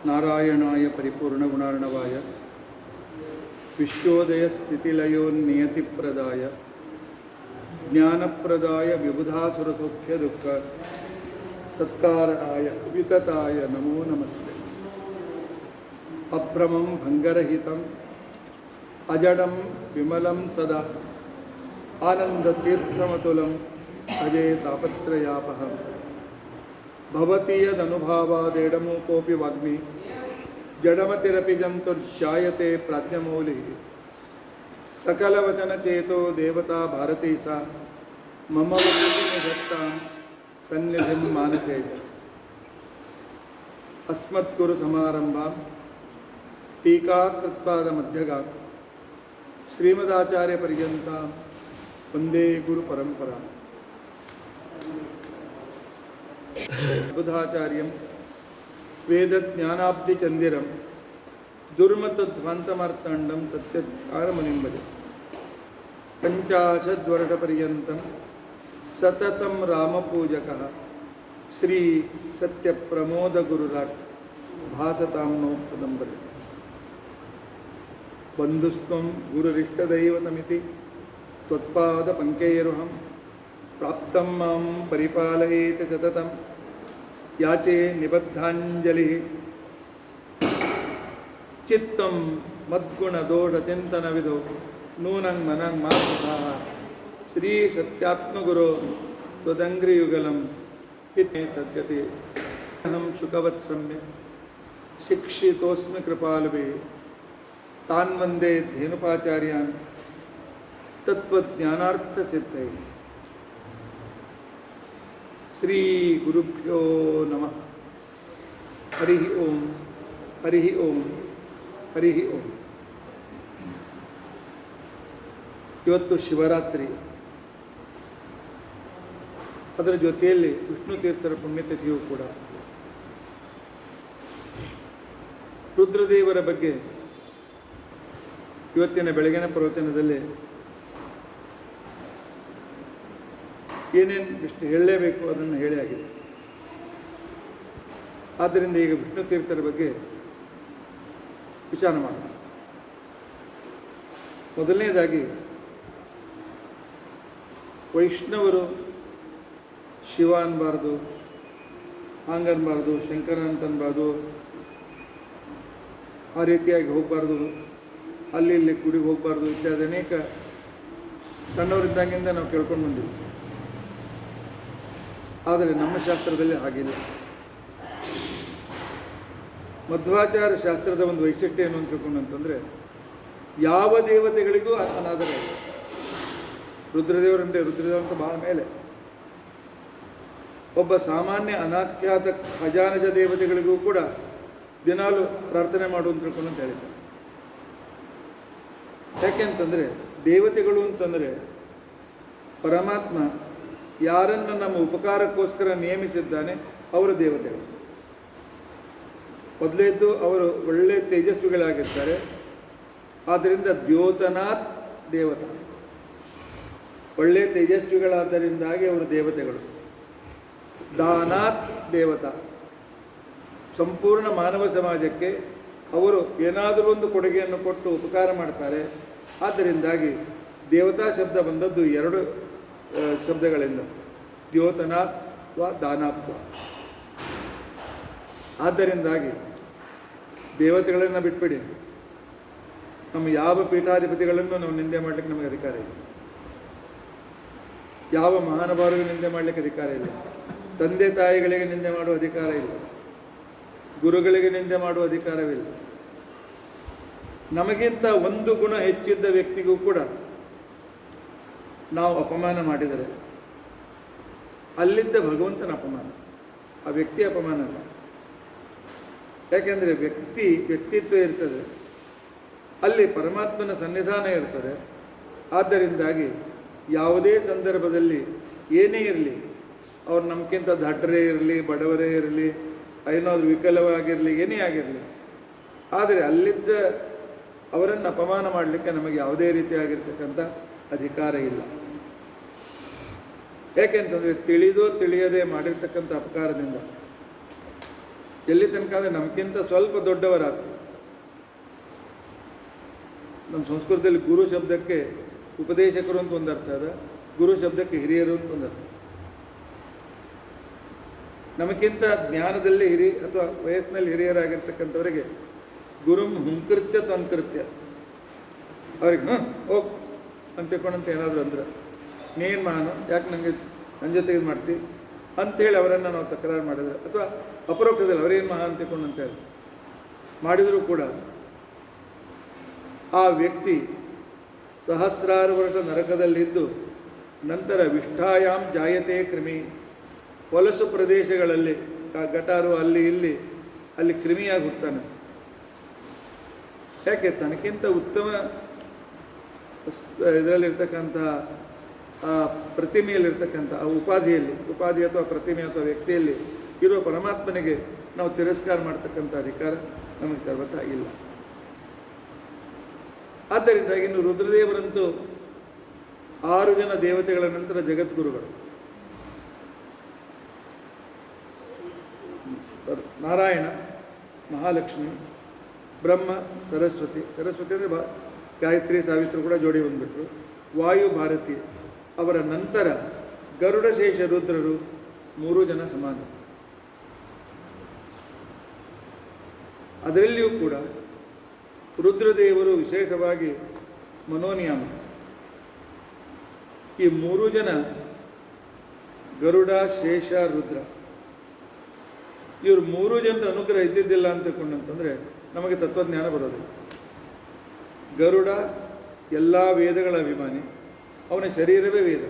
ನಾರಾಯಣಾಯ ಪರಿಪೂರ್ಣಗುಣಾರ್ಣವಾಯ ವಿಶ್ವೋದಯ ಸ್ಥಿತಿಲಯೋನ್ನಿಯತಿಪ್ರದಾಯ ಜ್ಞಾನಪ್ರದಾಯ ವಿಬುಧಾಸುರಸೌಖ್ಯ ದುಃಖ ಸತ್ಕಾರಣಾಯ ವಿತತಾಯ ನಮೋ ನಮಸ್ತೆ. ಅಭ್ರಮಂ ಭಂಗರಹಿತಂ ಅಜಡಂ ವಿಮಲಂ ಸದಾ ಆನಂದತೀರ್ಥಮತುಲಂ ಅಜೇ ತಾಪತ್ರಯಾಪಹಂ ಭವತಿ ಯದನುಭಾವಾದೇಡಮೋ ಕೋಪಿ ವಾಗ್ಮಿ ಜಡಮತಿರಪಿ ಜಂತುರ್ಶಾಯತೆ ಪ್ರಾಜ್ಞಮೌಲಿ ಸಕಲವಚನಚೇತೋ ದೇವತಾ ಭಾರತೀ ಸಾ ಮಮ ನಿಧತ್ತಾಂ ಸನ್ನಿಧಿಂ ಮಾನಸೇ ಚ. ಅಸ್ಮದ್ಗುರುಸಮಾರಂಭಾಂ ಟೀಕಾಕೃತ್ಪಾದಮಧ್ಯಗಾಂ ಶ್ರೀಮದಾಚಾರ್ಯಪರ್ಯಂತಾಂ ವಂದೇ ಗುರುಪರಂಪರಾಂ. ಬುಧಾಚಾರ್ಯಂ ವೇದಜ್ಞಾನಾಬ್ಧಿಚಂದಿರಂ ದುರ್ಮತಧ್ವಂತಮಾರ್ತಾಂಡಂ ಸತ್ಯಧ್ಯಾನಮುನಿಂ ಭಜೆ. ಪಂಚಾಶದ್ವರ್ಷಪರ್ಯಂತಂ ಸತತಂ ರಾಮಪೂಜಕಃ ಶ್ರೀ ಸತ್ಯಪ್ರಮೋದಗುರುರಾಟ್ ಭಾಸತಾಂ ನೋ ಪದಂಬರೆ. ಬಂಧುಸ್ತ್ವಂ ಗುರುರಿಷ್ಟದೈವತಮಿತಿ ತ್ವತ್ಪಾದಪಂಕೈರುಹಂ ಪ್ರಾಪ್ತಂ ಮಾಂ ಪರಿಪಾಲಯೇತ ಸತತಂ ಯಾಚೆ ನಿಬದ್ಧಾಂಜಲಿ. ಚಿತ್ತಂ ಮದ್ಗುಣದೋಷಚಿಂತನವಿದೋ ನೂನಂ ಮನಂ ಮಾತುಧಾಃ ಶ್ರೀ ಸತ್ಯಾತ್ಮಗುರೋ ತ್ವದಂಗ್ರಿಯುಗಲಂ ಹಿತೇ ಸದ್ಯತೆ. ಅಹಂ ಶುಕವತ್ಸಮ್ಯ ಶಿಕ್ಷಿತೋಸ್ಮಿ ಕೃಪಾಲುಭಿಃ ತಾನ್ ವಂದೇ ಧೇನುಪಾಚಾರ್ಯಾನ್ ತತ್ವಜ್ಞಾನಾರ್ಥಸಿದ್ಧೈಃ. ಶ್ರೀ ಗುರುಭ್ಯೋ ನಮಃ. ಹರಿ ಓಂ ಹರಿ ಓಂ ಹರಿ ಓಂ. ಇವತ್ತು ಶಿವರಾತ್ರಿ, ಅದರ ಜೊತೆಯಲ್ಲಿ ವಿಷ್ಣು ತೀರ್ಥರ ಪುಣ್ಯತಿಥಿಯೂ ಕೂಡ. ರುದ್ರದೇವರ ಬಗ್ಗೆ ಇವತ್ತಿನ ಬೆಳಗಿನ ಪ್ರವಚನದಲ್ಲಿ ಏನೇನು ವಿಷ್ಣು ಹೇಳಲೇಬೇಕು ಅದನ್ನು ಹೇಳಿ ಆಗಿದೆ. ಆದ್ದರಿಂದ ಈಗ ವಿಷ್ಣು ತೀರ್ಥರ ಬಗ್ಗೆ ವಿಚಾರ ಮಾಡೋಣ. ಮೊದಲನೇದಾಗಿ, ವೈಷ್ಣವರು ಶಿವ ಅನ್ಬಾರ್ದು, ಹಾಂಗನ್ಬಾರ್ದು, ಶಂಕರ ಅಂತನ್ಬಾರ್ದು, ಆ ರೀತಿಯಾಗಿ ಹೋಗಬಾರ್ದು, ಅಲ್ಲಿ ಇಲ್ಲಿ ಗುಡಿಗೆ ಹೋಗಬಾರ್ದು ಇತ್ಯಾದಿ ಅನೇಕ ಸಣ್ಣವರಿದ್ದಾಗಿಂದ ನಾವು ಕೇಳ್ಕೊಂಡು ಬಂದಿವಿ. ಆದರೆ ನಮ್ಮ ಶಾಸ್ತ್ರದಲ್ಲಿ ಹಾಗಿಲ್ಲ. ಮಧ್ವಾಚಾರ ಶಾಸ್ತ್ರದ ಒಂದು ವೈಶಿಷ್ಟ್ಯ ಏನು ಅಂತ ತಿಳ್ಕೊಂಡಂತಂದರೆ, ಯಾವ ದೇವತೆಗಳಿಗೂ ಅನಾದರ ಇಲ್ಲ. ರುದ್ರದೇವರಂತೆ ರುದ್ರದೇವ ಅಂತ ಭಾಳ ಮೇಲೆ, ಒಬ್ಬ ಸಾಮಾನ್ಯ ಅನಾಖ್ಯಾತ ಖಜಾನಜ ದೇವತೆಗಳಿಗೂ ಕೂಡ ದಿನಾಲು ಪ್ರಾರ್ಥನೆ ಮಾಡು ಅಂತ ತಿಳ್ಕೊಂಡು ಅಂತ ಹೇಳಿದ್ದಾರೆ. ಯಾಕೆಂತಂದರೆ, ದೇವತೆಗಳು ಅಂತಂದರೆ ಪರಮಾತ್ಮ ಯಾರನ್ನು ನಮ್ಮ ಉಪಕಾರಕ್ಕೋಸ್ಕರ ನೇಮಿಸಿದ್ದಾನೆ ಅವರು ದೇವತೆಗಳು. ಮೊದಲೇದ್ದು ಅವರು ಒಳ್ಳೆಯ ತೇಜಸ್ವಿಗಳಾಗಿರ್ತಾರೆ. ಆದ್ದರಿಂದ ದ್ಯೋತನಾಥ್ ದೇವತಾ, ಒಳ್ಳೆಯ ತೇಜಸ್ವಿಗಳಾದ್ದರಿಂದಾಗಿ ಅವರು ದೇವತೆಗಳು. ದಾನಾಥ್ ದೇವತಾ, ಸಂಪೂರ್ಣ ಮಾನವ ಸಮಾಜಕ್ಕೆ ಅವರು ಏನಾದರೂ ಒಂದು ಕೊಡುಗೆಯನ್ನು ಕೊಟ್ಟು ಉಪಕಾರ ಮಾಡ್ತಾರೆ. ಆದ್ದರಿಂದಾಗಿ ದೇವತಾ ಶಬ್ದ ಬಂದದ್ದು ಎರಡು ಶಬ್ದಗಳಿಂದ, ದ್ಯೋತನಾಥ್ ವ ದಾನಾತ್ವ. ಆದ್ದರಿಂದಾಗಿ ದೇವತೆಗಳನ್ನು ಬಿಟ್ಬಿಡಿ, ನಮ್ಮ ಯಾವ ಪೀಠಾಧಿಪತಿಗಳನ್ನು ನಾವು ನಿಂದೆ ಮಾಡಲಿಕ್ಕೆ ನಮಗೆ ಅಧಿಕಾರ ಇಲ್ಲ. ಯಾವ ಮಹಾನುಭಾವರಿಗೆ ನಿಂದೆ ಮಾಡಲಿಕ್ಕೆ ಅಧಿಕಾರ ಇಲ್ಲ. ತಂದೆ ತಾಯಿಗಳಿಗೆ ನಿಂದೆ ಮಾಡುವ ಅಧಿಕಾರ ಇಲ್ಲ. ಗುರುಗಳಿಗೆ ನಿಂದೆ ಮಾಡುವ ಅಧಿಕಾರವಿಲ್ಲ. ನಮಗಿಂತ ಒಂದು ಗುಣ ಹೆಚ್ಚಿದ್ದ ವ್ಯಕ್ತಿಗೂ ಕೂಡ ನಾವು ಅಪಮಾನ ಮಾಡಿದರೆ ಅಲ್ಲಿದ್ದ ಭಗವಂತನ ಅಪಮಾನ, ಆ ವ್ಯಕ್ತಿ ಅಪಮಾನ ಅಲ್ಲ. ಯಾಕೆಂದರೆ ವ್ಯಕ್ತಿತ್ವ ಇರ್ತದೆ, ಅಲ್ಲಿ ಪರಮಾತ್ಮನ ಸನ್ನಿಧಾನ ಇರ್ತದೆ. ಆದ್ದರಿಂದಾಗಿ ಯಾವುದೇ ಸಂದರ್ಭದಲ್ಲಿ ಏನೇ ಇರಲಿ, ಅವ್ರು ನಮಗಿಂತ ದಡ್ಡರೇ ಇರಲಿ, ಬಡವರೇ ಇರಲಿ, ಏನಾದ್ರು ವಿಕಲವಾಗಿರಲಿ, ಏನೇ ಆಗಿರಲಿ, ಆದರೆ ಅಲ್ಲಿದ್ದ ಅವರನ್ನು ಅಪಮಾನ ಮಾಡಲಿಕ್ಕೆ ನಮಗೆ ಯಾವುದೇ ರೀತಿಯಾಗಿರ್ತಕ್ಕಂಥ ಅಧಿಕಾರ ಇಲ್ಲ. ಯಾಕೆಂತಂದರೆ ತಿಳಿದೋ ತಿಳಿಯದೆ ಮಾಡಿರ್ತಕ್ಕಂಥ ಅಪಕಾರದಿಂದ ಎಲ್ಲಿ ತನಕ ಅಂದರೆ ನಮಗಿಂತ ಸ್ವಲ್ಪ ದೊಡ್ಡವರಾಗಬೇಕು. ನಮ್ಮ ಸಂಸ್ಕೃತದಲ್ಲಿ ಗುರು ಶಬ್ದಕ್ಕೆ ಉಪದೇಶಕರು ಅಂತ ಒಂದು ಅರ್ಥ ಅದ, ಗುರು ಶಬ್ದಕ್ಕೆ ಹಿರಿಯರು ಅಂತ ಒಂದು ಅರ್ಥ. ನಮಗಿಂತ ಜ್ಞಾನದಲ್ಲಿ ಅಥವಾ ವಯಸ್ಸಿನಲ್ಲಿ ಹಿರಿಯರಾಗಿರ್ತಕ್ಕಂಥವರಿಗೆ ಗುರುಂ ಹುಂಕೃತ್ಯ ತನ್ಕೃತ್ಯ, ಅವ್ರಿಗೆ ಹೋಗ್ ಅಂತ ತಿಳ್ಕೊಂಡಂತ ಏನಾದರೂ ಅಂದ್ರೆ ನೀನು ಮಾನು ಯಾಕೆ ನನ್ನ ಜೊತೆಗೆ ಇದು ಮಾಡ್ತಿ ಅಂಥೇಳಿ ಅವರನ್ನು ನಾವು ತಕರಾರು ಮಾಡಿದ್ರೆ, ಅಥವಾ ಅಪರೋಕ್ಷದಲ್ಲಿ ಅವರೇನು ಮಹಾ ಅಂತ ತಿಳ್ಕೊಂಡು ಅಂತೇಳಿ ಮಾಡಿದರೂ ಕೂಡ ಆ ವ್ಯಕ್ತಿ ಸಹಸ್ರಾರು ವರ್ಷ ನರಕದಲ್ಲಿದ್ದು ನಂತರ ವಿಷ್ಠಾಯಾಮ್ ಜಾಯತೆ ಕ್ರಿಮಿ, ಹೊಲಸು ಪ್ರದೇಶಗಳಲ್ಲಿ ಗಟಾರು ಅಲ್ಲಿ ಕ್ರಿಮಿಯಾಗಿ ಹುಟ್ತಾನೆ. ಯಾಕೆ? ತನಗಿಂತ ಉತ್ತಮ ಇದರಲ್ಲಿರ್ತಕ್ಕಂಥ ಆ ಪ್ರತಿಮೆಯಲ್ಲಿರ್ತಕ್ಕಂಥ ಆ ಉಪಾಧಿ ಅಥವಾ ಪ್ರತಿಮೆ ಅಥವಾ ವ್ಯಕ್ತಿಯಲ್ಲಿ ಇರುವ ಪರಮಾತ್ಮನಿಗೆ ನಾವು ತಿರಸ್ಕಾರ ಮಾಡ್ತಕ್ಕಂಥ ಅಧಿಕಾರ ನಮಗೆ ಸರ್ವತಾ ಇಲ್ಲ. ಆದ್ದರಿಂದ ಇನ್ನು ರುದ್ರದೇವರಂತೂ 6 ಜನ ದೇವತೆಗಳ ನಂತರ ಜಗದ್ಗುರುಗಳು. ನಾರಾಯಣ, ಮಹಾಲಕ್ಷ್ಮಿ, ಬ್ರಹ್ಮ, ಸರಸ್ವತಿ ಅಂದರೆ ಗಾಯತ್ರಿ ಸಾವಿತ್ರಿ ಕೂಡ ಜೋಡಿ ಬಂದುಬಿಟ್ರು. ವಾಯು, ಭಾರತಿ, ಅವರ ನಂತರ ಗರುಡ, ಶೇಷ, ರುದ್ರರು 3 ಜನ ಸಮಾನ. ಅದರಲ್ಲಿಯೂ ಕೂಡ ರುದ್ರದೇವರು ವಿಶೇಷವಾಗಿ ಮನೋನಿಯಾಮ. ಈ 3 ಜನ ಗರುಡ, ಶೇಷ, ರುದ್ರ, ಇವರು 3 ಜನರ ಅನುಗ್ರಹ ಇದ್ದಿದ್ದಿಲ್ಲ ಅಂತ ತಿಳ್ಕೊಂಡಂತಂದರೆ ನಮಗೆ ತತ್ವಜ್ಞಾನ ಬರೋದಿಲ್ಲ. ಗರುಡ ಎಲ್ಲ ವೇದಗಳ ಅಭಿಮಾನಿ, ಅವನ ಶರೀರವೇ ವೇದ,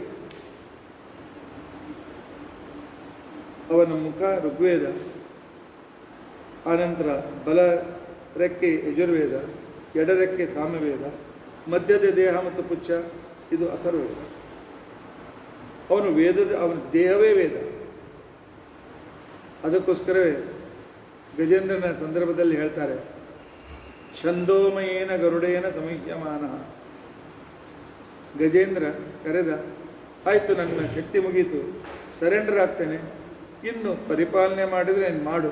ಅವನ ಮುಖ ಋಗ್ವೇದ, ಆನಂತರ ಬಲ ರೆಕ್ಕೆ ಯಜುರ್ವೇದ, ಎಡರೆಕ್ಕೆ ಸಾಮವೇದ, ಮಧ್ಯದ ದೇಹ ಮತ್ತು ಪುಚ್ಛ ಇದು ಅಥರ್ವವೇದ. ಅವನ ದೇಹವೇ ವೇದ. ಅದಕ್ಕೋಸ್ಕರವೇ ಗಜೇಂದ್ರನ ಸಂದರ್ಭದಲ್ಲಿ ಹೇಳ್ತಾರೆ, ಛಂದೋಮಯೇನ ಗರುಡೇನ ಸಮಹ್ಯಮಾನ. ಗಜೇಂದ್ರ ಕರೆದ, ಆಯಿತು ನನ್ನ ಶಕ್ತಿ ಮುಗೀತು, ಸರೆಂಡರ್ ಆಗ್ತೇನೆ, ಇನ್ನು ಪರಿಪಾಲನೆ ಮಾಡಿದರೆ ನೀನು ಮಾಡು,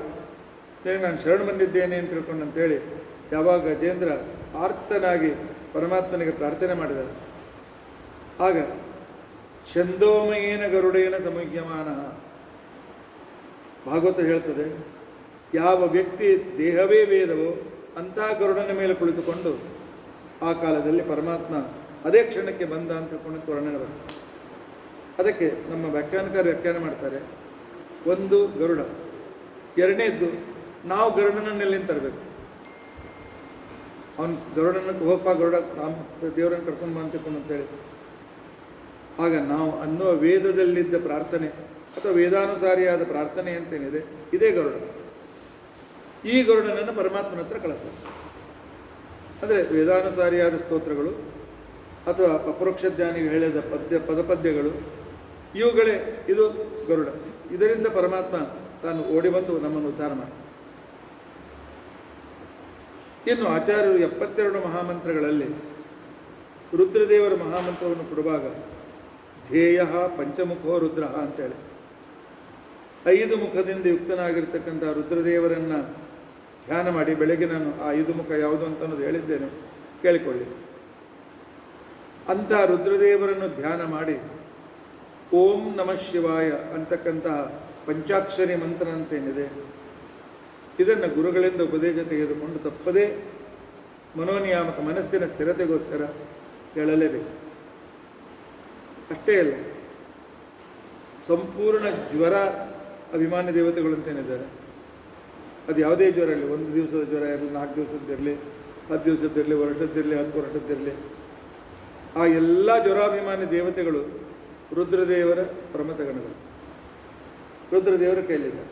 ನಾನು ಶರಣ ಬಂದಿದ್ದೇನೆ ಅಂತ ತಿಳ್ಕೊಂಡು ಅಂತೇಳಿ ಯಾವಾಗ ಗಜೇಂದ್ರ ಆರ್ತನಾಗಿ ಪರಮಾತ್ಮನಿಗೆ ಪ್ರಾರ್ಥನೆ ಮಾಡಿದ, ಆಗ ಛಂದೋಮಯೇನ ಗರುಡೇನ ಸಮಹ್ಯಮಾನ. ಭಾಗವತ ಹೇಳ್ತದೆ, ಯಾವ ವ್ಯಕ್ತಿ ದೇಹವೇ ವೇದವೋ ಅಂಥ ಗರುಡನ ಮೇಲೆ ಕುಳಿತುಕೊಂಡು ಆ ಕಾಲದಲ್ಲಿ ಪರಮಾತ್ಮ ಅದೇ ಕ್ಷಣಕ್ಕೆ ಬಂದ ಅಂತ ತಿಳ್ಕೊಂಡು ವರ್ಣನೆ ಬರುತ್ತೆ. ಅದಕ್ಕೆ ನಮ್ಮ ವ್ಯಾಖ್ಯಾನಕಾರ ವ್ಯಾಖ್ಯಾನ ಮಾಡ್ತಾರೆ, ಒಂದು ಗರುಡ, ಎರಡನೇದ್ದು ನಾವು ಗರುಡನನ್ನೆಲ್ಲಿಂದ ತರಬೇಕು. ಅವನು ಗರುಡನ ಹೋಗಪ್ಪ ಗರುಡ ದೇವರನ್ನು ಕರ್ಕೊಂಡು ಬಾ ಅಂತ ತಿಳ್ಕೊಂಡು ಅಂತೇಳಿ, ಆಗ ನಾವು ಅನ್ನುವ ವೇದದಲ್ಲಿದ್ದ ಪ್ರಾರ್ಥನೆ ಅಥವಾ ವೇದಾನುಸಾರಿಯಾದ ಪ್ರಾರ್ಥನೆ ಅಂತೇನಿದೆ, ಇದೇ ಗರುಡ. ಈ ಗರುಡನನ್ನು ಪರಮಾತ್ಮನ ಹತ್ರ ಕಳಿಸ್ತಾರೆ. ಅಂದರೆ ವೇದಾನುಸಾರಿಯಾದ ಸ್ತೋತ್ರಗಳು ಅಥವಾ ಅಪರೋಕ್ಷ ಜ್ಞಾನಿಗೆ ಹೇಳಿದ ಪದಪದ್ಯಗಳು, ಇವುಗಳೇ ಇದು ಗರುಡ. ಇದರಿಂದ ಪರಮಾತ್ಮ ತಾನು ಓಡಿ ಬಂದು ನಮ್ಮನ್ನು ಉದ್ಧಾರ ಮಾಡ್ತಾನೆ. ಇನ್ನು ಆಚಾರ್ಯರು 72 ಮಹಾಮಂತ್ರಗಳಲ್ಲಿ ರುದ್ರದೇವರ ಮಹಾಮಂತ್ರವನ್ನು ಕೊಡುವಾಗ ಧ್ಯೇಯ ಪಂಚಮುಖೋ ರುದ್ರ ಅಂತೇಳಿ 5 ಮುಖದಿಂದ ಯುಕ್ತನಾಗಿರ್ತಕ್ಕಂಥ ರುದ್ರದೇವರನ್ನು ಧ್ಯಾನ ಮಾಡಿ, ಬೆಳಗ್ಗೆ ನಾನು ಆ 5 ಮುಖ ಯಾವುದು ಅಂತ ಅನ್ನೋದು ಹೇಳಿದ್ದೇನೆ, ಕೇಳಿಕೊಳ್ಳಿ. ಅಂಥ ರುದ್ರದೇವರನ್ನು ಧ್ಯಾನ ಮಾಡಿ ಓಂ ನಮಃ ಶಿವಾಯ ಅಂತಕ್ಕಂತಹ ಪಂಚಾಕ್ಷರಿ ಮಂತ್ರ ಅಂತೇನಿದೆ, ಇದನ್ನು ಗುರುಗಳಿಂದ ಉಪದೇಶ ತೆಗೆದುಕೊಂಡು ತಪ್ಪದೇ ಮನೋನಿಯಾಮಕ ಮನಸ್ಸಿನ ಸ್ಥಿರತೆಗೋಸ್ಕರ ಹೇಳಲೇಬೇಕು. ಅಷ್ಟೇ ಅಲ್ಲ, ಸಂಪೂರ್ಣ ಜ್ವರ ಅಭಿಮಾನಿ ದೇವತೆಗಳು ಅಂತೇನಿದ್ದಾರೆ, ಅದು ಯಾವುದೇ ಜ್ವರ ಇರಲಿ, 1 ದಿವಸದ ಜ್ವರ ಇರಲಿ, 4 ದಿವಸದ್ದಿರಲಿ, 10 ದಿವಸದ್ದಿರಲಿ, ವರ್ಷದ್ದಿರಲಿ, 10 ವರ್ಷದ್ದಿರಲಿ, ಆ ಎಲ್ಲ ಜ್ವರಾಭಿಮಾನಿ ದೇವತೆಗಳು ರುದ್ರದೇವರ ಪ್ರಮಥಗಣಗಳು, ರುದ್ರದೇವರ ಕೈಲಿದೆ.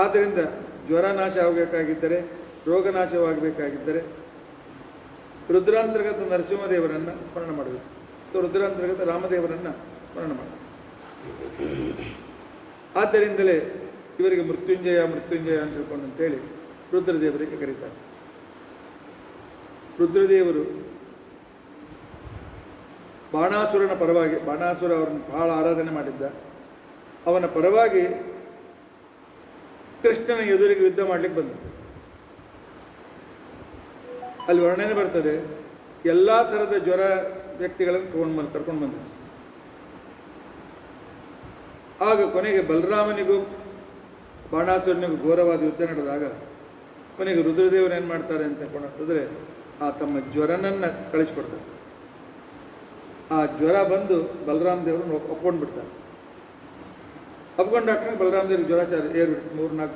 ಆದ್ದರಿಂದ ಜ್ವರ ನಾಶ ಆಗಬೇಕಾಗಿದ್ದರೆ, ರೋಗ ನಾಶವಾಗಬೇಕಾಗಿದ್ದರೆ ರುದ್ರಾಂತರ್ಗತ ನರಸಿಂಹದೇವರನ್ನು ಸ್ಮರಣೆ ಮಾಡಬೇಕು, ಅಥವಾ ರುದ್ರಾಂತರ್ಗತ ರಾಮದೇವರನ್ನು ಸ್ಮರಣೆ ಮಾಡಬೇಕು. ಆದ್ದರಿಂದಲೇ ಇವರಿಗೆ ಮೃತ್ಯುಂಜಯ ಅಂತ ತಿಳ್ಕೊಂಡು ಅಂತೇಳಿ ರುದ್ರದೇವರಿಗೆ ಕರೀತಾರೆ. ರುದ್ರದೇವರು ಬಾಣಾಸುರನ ಪರವಾಗಿ, ಬಾಣಾಸುರ ಅವರನ್ನು ಬಹಳ ಆರಾಧನೆ ಮಾಡಿದ್ದ, ಅವನ ಪರವಾಗಿ ಕೃಷ್ಣನ ಎದುರಿಗೆ ಯುದ್ಧ ಮಾಡಲಿಕ್ಕೆ ಬಂದ. ಅಲ್ಲಿ ವರ್ಣನೆ ಬರ್ತದೆ, ಎಲ್ಲ ಥರದ ಜ್ವರ ವ್ಯಕ್ತಿಗಳನ್ನು ಕರ್ಕೊಂಡು ಬಂದ. ಆಗ ಕೊನೆಗೆ ಬಲರಾಮನಿಗೂ ಬಾಣಾಸುರನಿಗೂ ಘೋರವಾದ ಯುದ್ಧ ನಡೆದಾಗ ಕೊನೆಗೆ ರುದ್ರದೇವರು ಏನು ಮಾಡ್ತಾರೆ ಅಂತ ಕೊಂಡೋದ್ರೆ ಆ ತಮ್ಮ ಜ್ವರನನ್ನು ಕಳಿಸ್ಕೊಡ್ತಾರೆ. ಆ ಜ್ವರ ಬಂದು ಬಲರಾಮ ದೇವರನ್ನು ಒಪ್ಕೊಂಡ್ಬಿಡ್ತಾರೆ. ಒಪ್ಕೊಂಡು ಡಾಕ್ಟ್ರಿಗೆ ಬಲರಾಮ ದೇವ್ರಿಗೆ ಜ್ವರ ಏರ್ಬಿಟ್ಟು 3-4